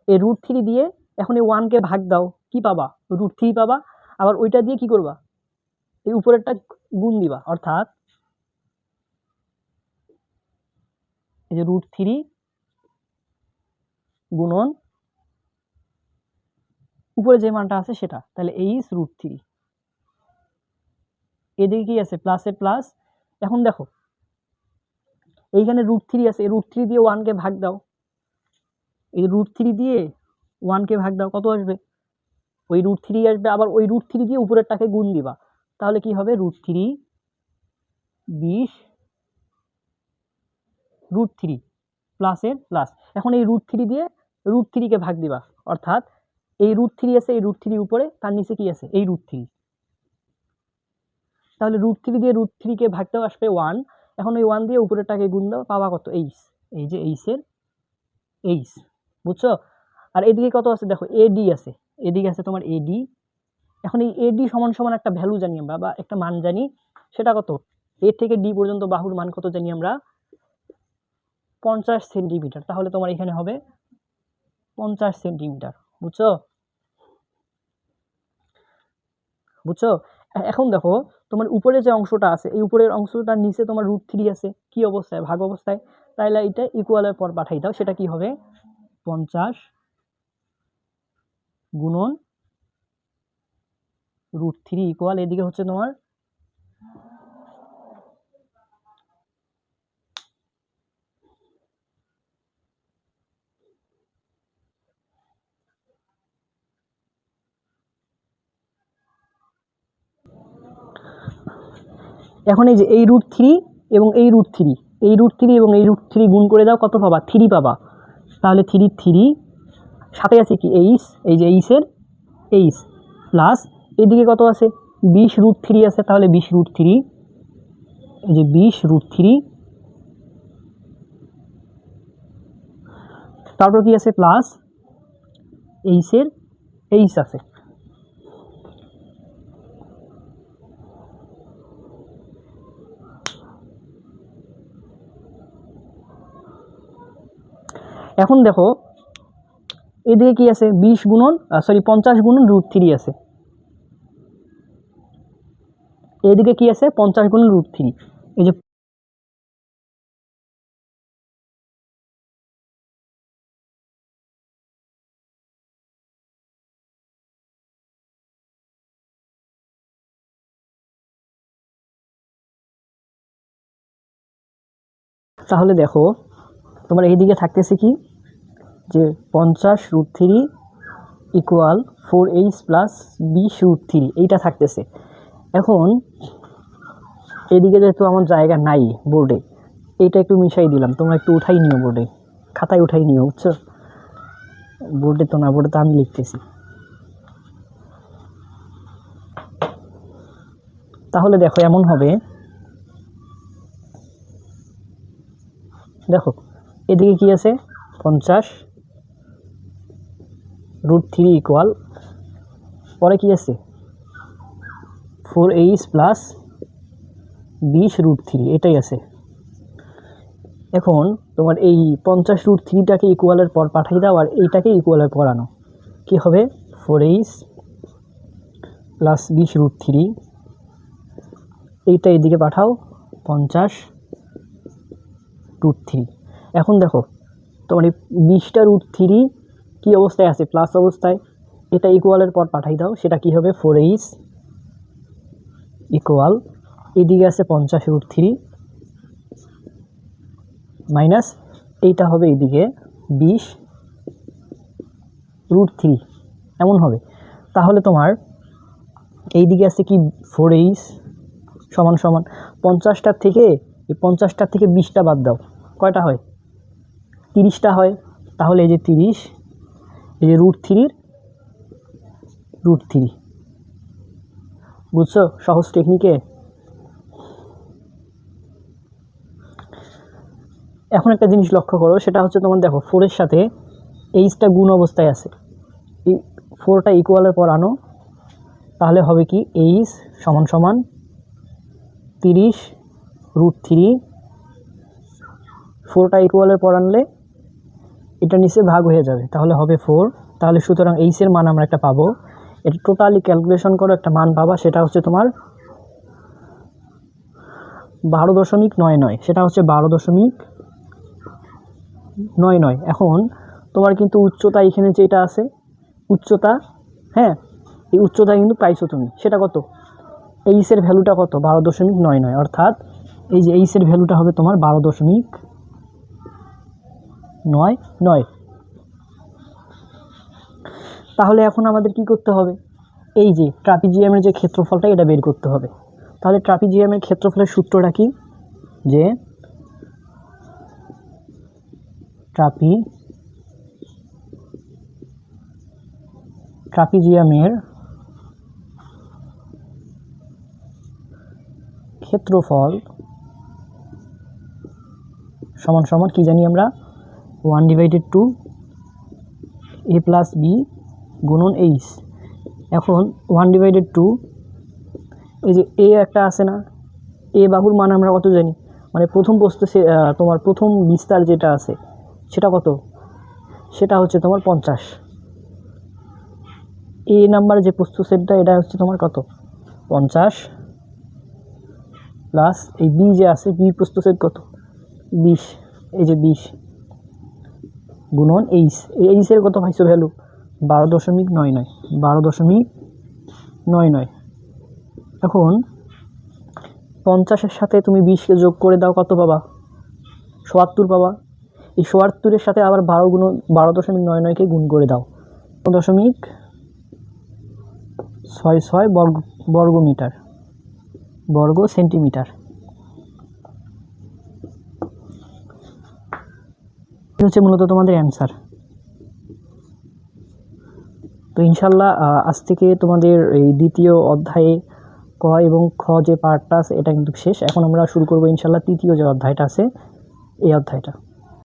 এই √3 দিয়ে এখন এই 1কে ভাগ দাও, কি পাবা, √3 পাবা। আবার ওইটা দিয়ে কি করবা, এই উপরেরটা গুণ দিবা, অর্থাৎ এই যে √3 গুণন উপরে যে মানটা আছে সেটা, তাহলে h√3, এদিকে কি আছে, প্লাসের প্লাস। এখন দেখো এইখানে √3 আছে, √3 দিয়ে 1কে ভাগ দাও, এই √3 দিয়ে 1কে ভাগ দাও, কত আসবে, ওই √3 আসবে। আবার ওই √3 দিয়ে উপরেরটাকে গুণ দিবা, তাহলে কি হবে, √3 20 √3 প্লাসের প্লাস। এখন এই √3 দিয়ে √3কে ভাগ দিবা, অর্থাৎ এই √3 আছে, এই √3 উপরে, তার নিচে কি আছে, এই √3, তাহলে √3 দিয়ে √3কে ভাগ দাও, আসবে 1। এখন ওই 1 দিয়ে উপরেরটাকে গুণ দাও, পাবা কত, এই যে h, বুঝছো। আর এদিকে কত আছে দেখো, এডি আছে, এদিকে আছে তোমার এডি। এখন এই এডি সমান সমান একটা ভ্যালু জানি আমরা, বা একটা মান জানি, সেটা কত, এ থেকে ডি পর্যন্ত বাহুর মান কত জানি আমরা, 50 সেন্টিমিটার। তাহলে তোমার এখানে হবে 50 সেন্টিমিটার, বুঝছো বুঝছো। এখন দেখো তোমার উপরে যে অংশটা আছে, এই উপরের অংশটার নিচে তোমার √3 আছে, কি অবস্থায়, ভাগ অবস্থায়। তাইলে এটা ইকুয়ালের পর পাঠাই দাও, সেটা কি হবে, 50 গুণন √3 ইকুয়াল, এদিকে হচ্ছে তোমার এখন এই যে এই √3 এবং এই √3, এই √3 এবং এই √3 গুণ করে দাও, কত পাবা, 3 পাবা। তাহলে 3 সাথে আছে কি h, এই যে h, প্লাস এদিকে কত আছে 20√3 আছে, তাহলে 20√3, এই যে 20√3, তারপর কি আছে প্লাস এইচের এইচ আছে। এখন দেখো এদিকে কি আছে 50 গুণন √3 আছে, এদিকে কি আছে 50 গুণন √3, এই যে তাহলে দেখো তোমার এইদিকে থাকতেছে কি যে 50√3 ইকুয়াল 4h প্লাস 20√3, এইটা থাকতেছে। এখন এদিকে যেহেতু আমার জায়গা নাই বোর্ডে, এইটা একটু মিশাই দিলাম, তোমরা একটু উঠাই নিও, বোর্ডে খাতায় উঠাই নিও, বুঝছো? বোর্ডে তো না, বোর্ডে তো আমি লিখতেছি। তাহলে দেখো এমন হবে, দেখো এদিকে কি আছে 50√3 ইকুয়াল, পরে কি আছে 4h প্লাস 20√3, এটাই আছে। এখন তোমার এই 50√3টাকে ইকুয়ালের পর পাঠাই দাও, আর এইটাকে ইকুয়ালের পর আনো, কী হবে 4h প্লাস 20√3, এইটা এদিকে পাঠাও 50√3। এখন দেখো তোমার এই 20টা√3 কী অবস্থায় আছে, প্লাস অবস্থায়, এটা ইকুয়ালের পর পাঠাই দাও, সেটা কি হবে 4h ইকুয়াল, এদিকে আছে 50√3 মাইনাস এইটা হবে এদিকে 20√3, এমন হবে। তাহলে তোমার এই দিকে আছে কি 4h সমান সমান 50টার থেকে, এই 50টার থেকে 20টা বাদ দাও, কয়টা হয় 30টা হয়। তাহলে এই যে 30, এই যে √3 বুঝছো সহজ টেকনিকে। এখন একটা জিনিস লক্ষ্য করো, সেটা হচ্ছে তোমার দেখো 4-এর সাথে এইচটা গুণ অবস্থায় আছে, এই 4টা ইকুয়ালের পর আনো, তাহলে হবে কি এইচ সমান সমান 30√3, 4টা ইকুয়ালের পর আনলে এটা নিচে ভাগ হয়ে যাবে, তাহলে হবে 4। তাহলে সুতরাং এইচের মান আমরা একটা পাবো, এটা টোটালি ক্যালকুলেশন করো, একটা মান পাবা, সেটা হচ্ছে তোমার 12.99, সেটা হচ্ছে 12.99। এখন তোমার কিন্তু উচ্চতা এখানে যেটা আছে উচ্চতা, হ্যাঁ এই উচ্চতা কিন্তু পাইছো তুমি, সেটা কত, এইচের ভ্যালুটা কত 12.99, অর্থাৎ এই যে এইচের ভ্যালুটা হবে তোমার 12.99। তাহলে এখন আমাদের কি করতে হবে, এই যে ট্রাপিজিয়ামের যে ক্ষেত্রফলটা এটা বের করতে হবে। তাহলে ট্রাপিজিয়ামের ক্ষেত্রফলের সূত্রটা কি, যে ট্রাপিজিয়ামের ক্ষেত্রফল সমান সমান কি জানি আমরা 1/2 a প্লাস বি গুণন এইচ। এখন 1/2, এই যে এ একটা আছে না, এ বাহুর মান আমরা কত জানি, মানে প্রথম প্রস্থ তোমার প্রথম বিস্তার যেটা আছে সেটা কত, সেটা হচ্ছে তোমার 50। এ নাম্বার যে প্রস্থ সেটটা এটা হচ্ছে তোমার কত 50, প্লাস এই বি যে আছে বি প্রস্থ সেট কত 20, এই যে 20 গুণন এইচ, এইচের কত পাইছো ভ্যালু 12.99। এখন 50-এর সাথে তুমি 20কে যোগ করে দাও, কত পাবা 77 পাবা। এই 77-এর সাথে আবার 12.99কে গুণ করে দাও, 0.66 বর্গ সেন্টিমিটার। হচ্ছে মূলত তোমাদের অ্যান্সার। তো ইনশাল্লাহ আজ থেকে তোমাদের এই দ্বিতীয় অধ্যায়ে ক এবং খ যে পার্টটা আছে এটা কিন্তু শেষ। এখন আমরা শুরু করবো ইনশাল্লাহ তৃতীয় যে অধ্যায়টা আছে এই অধ্যায়টা।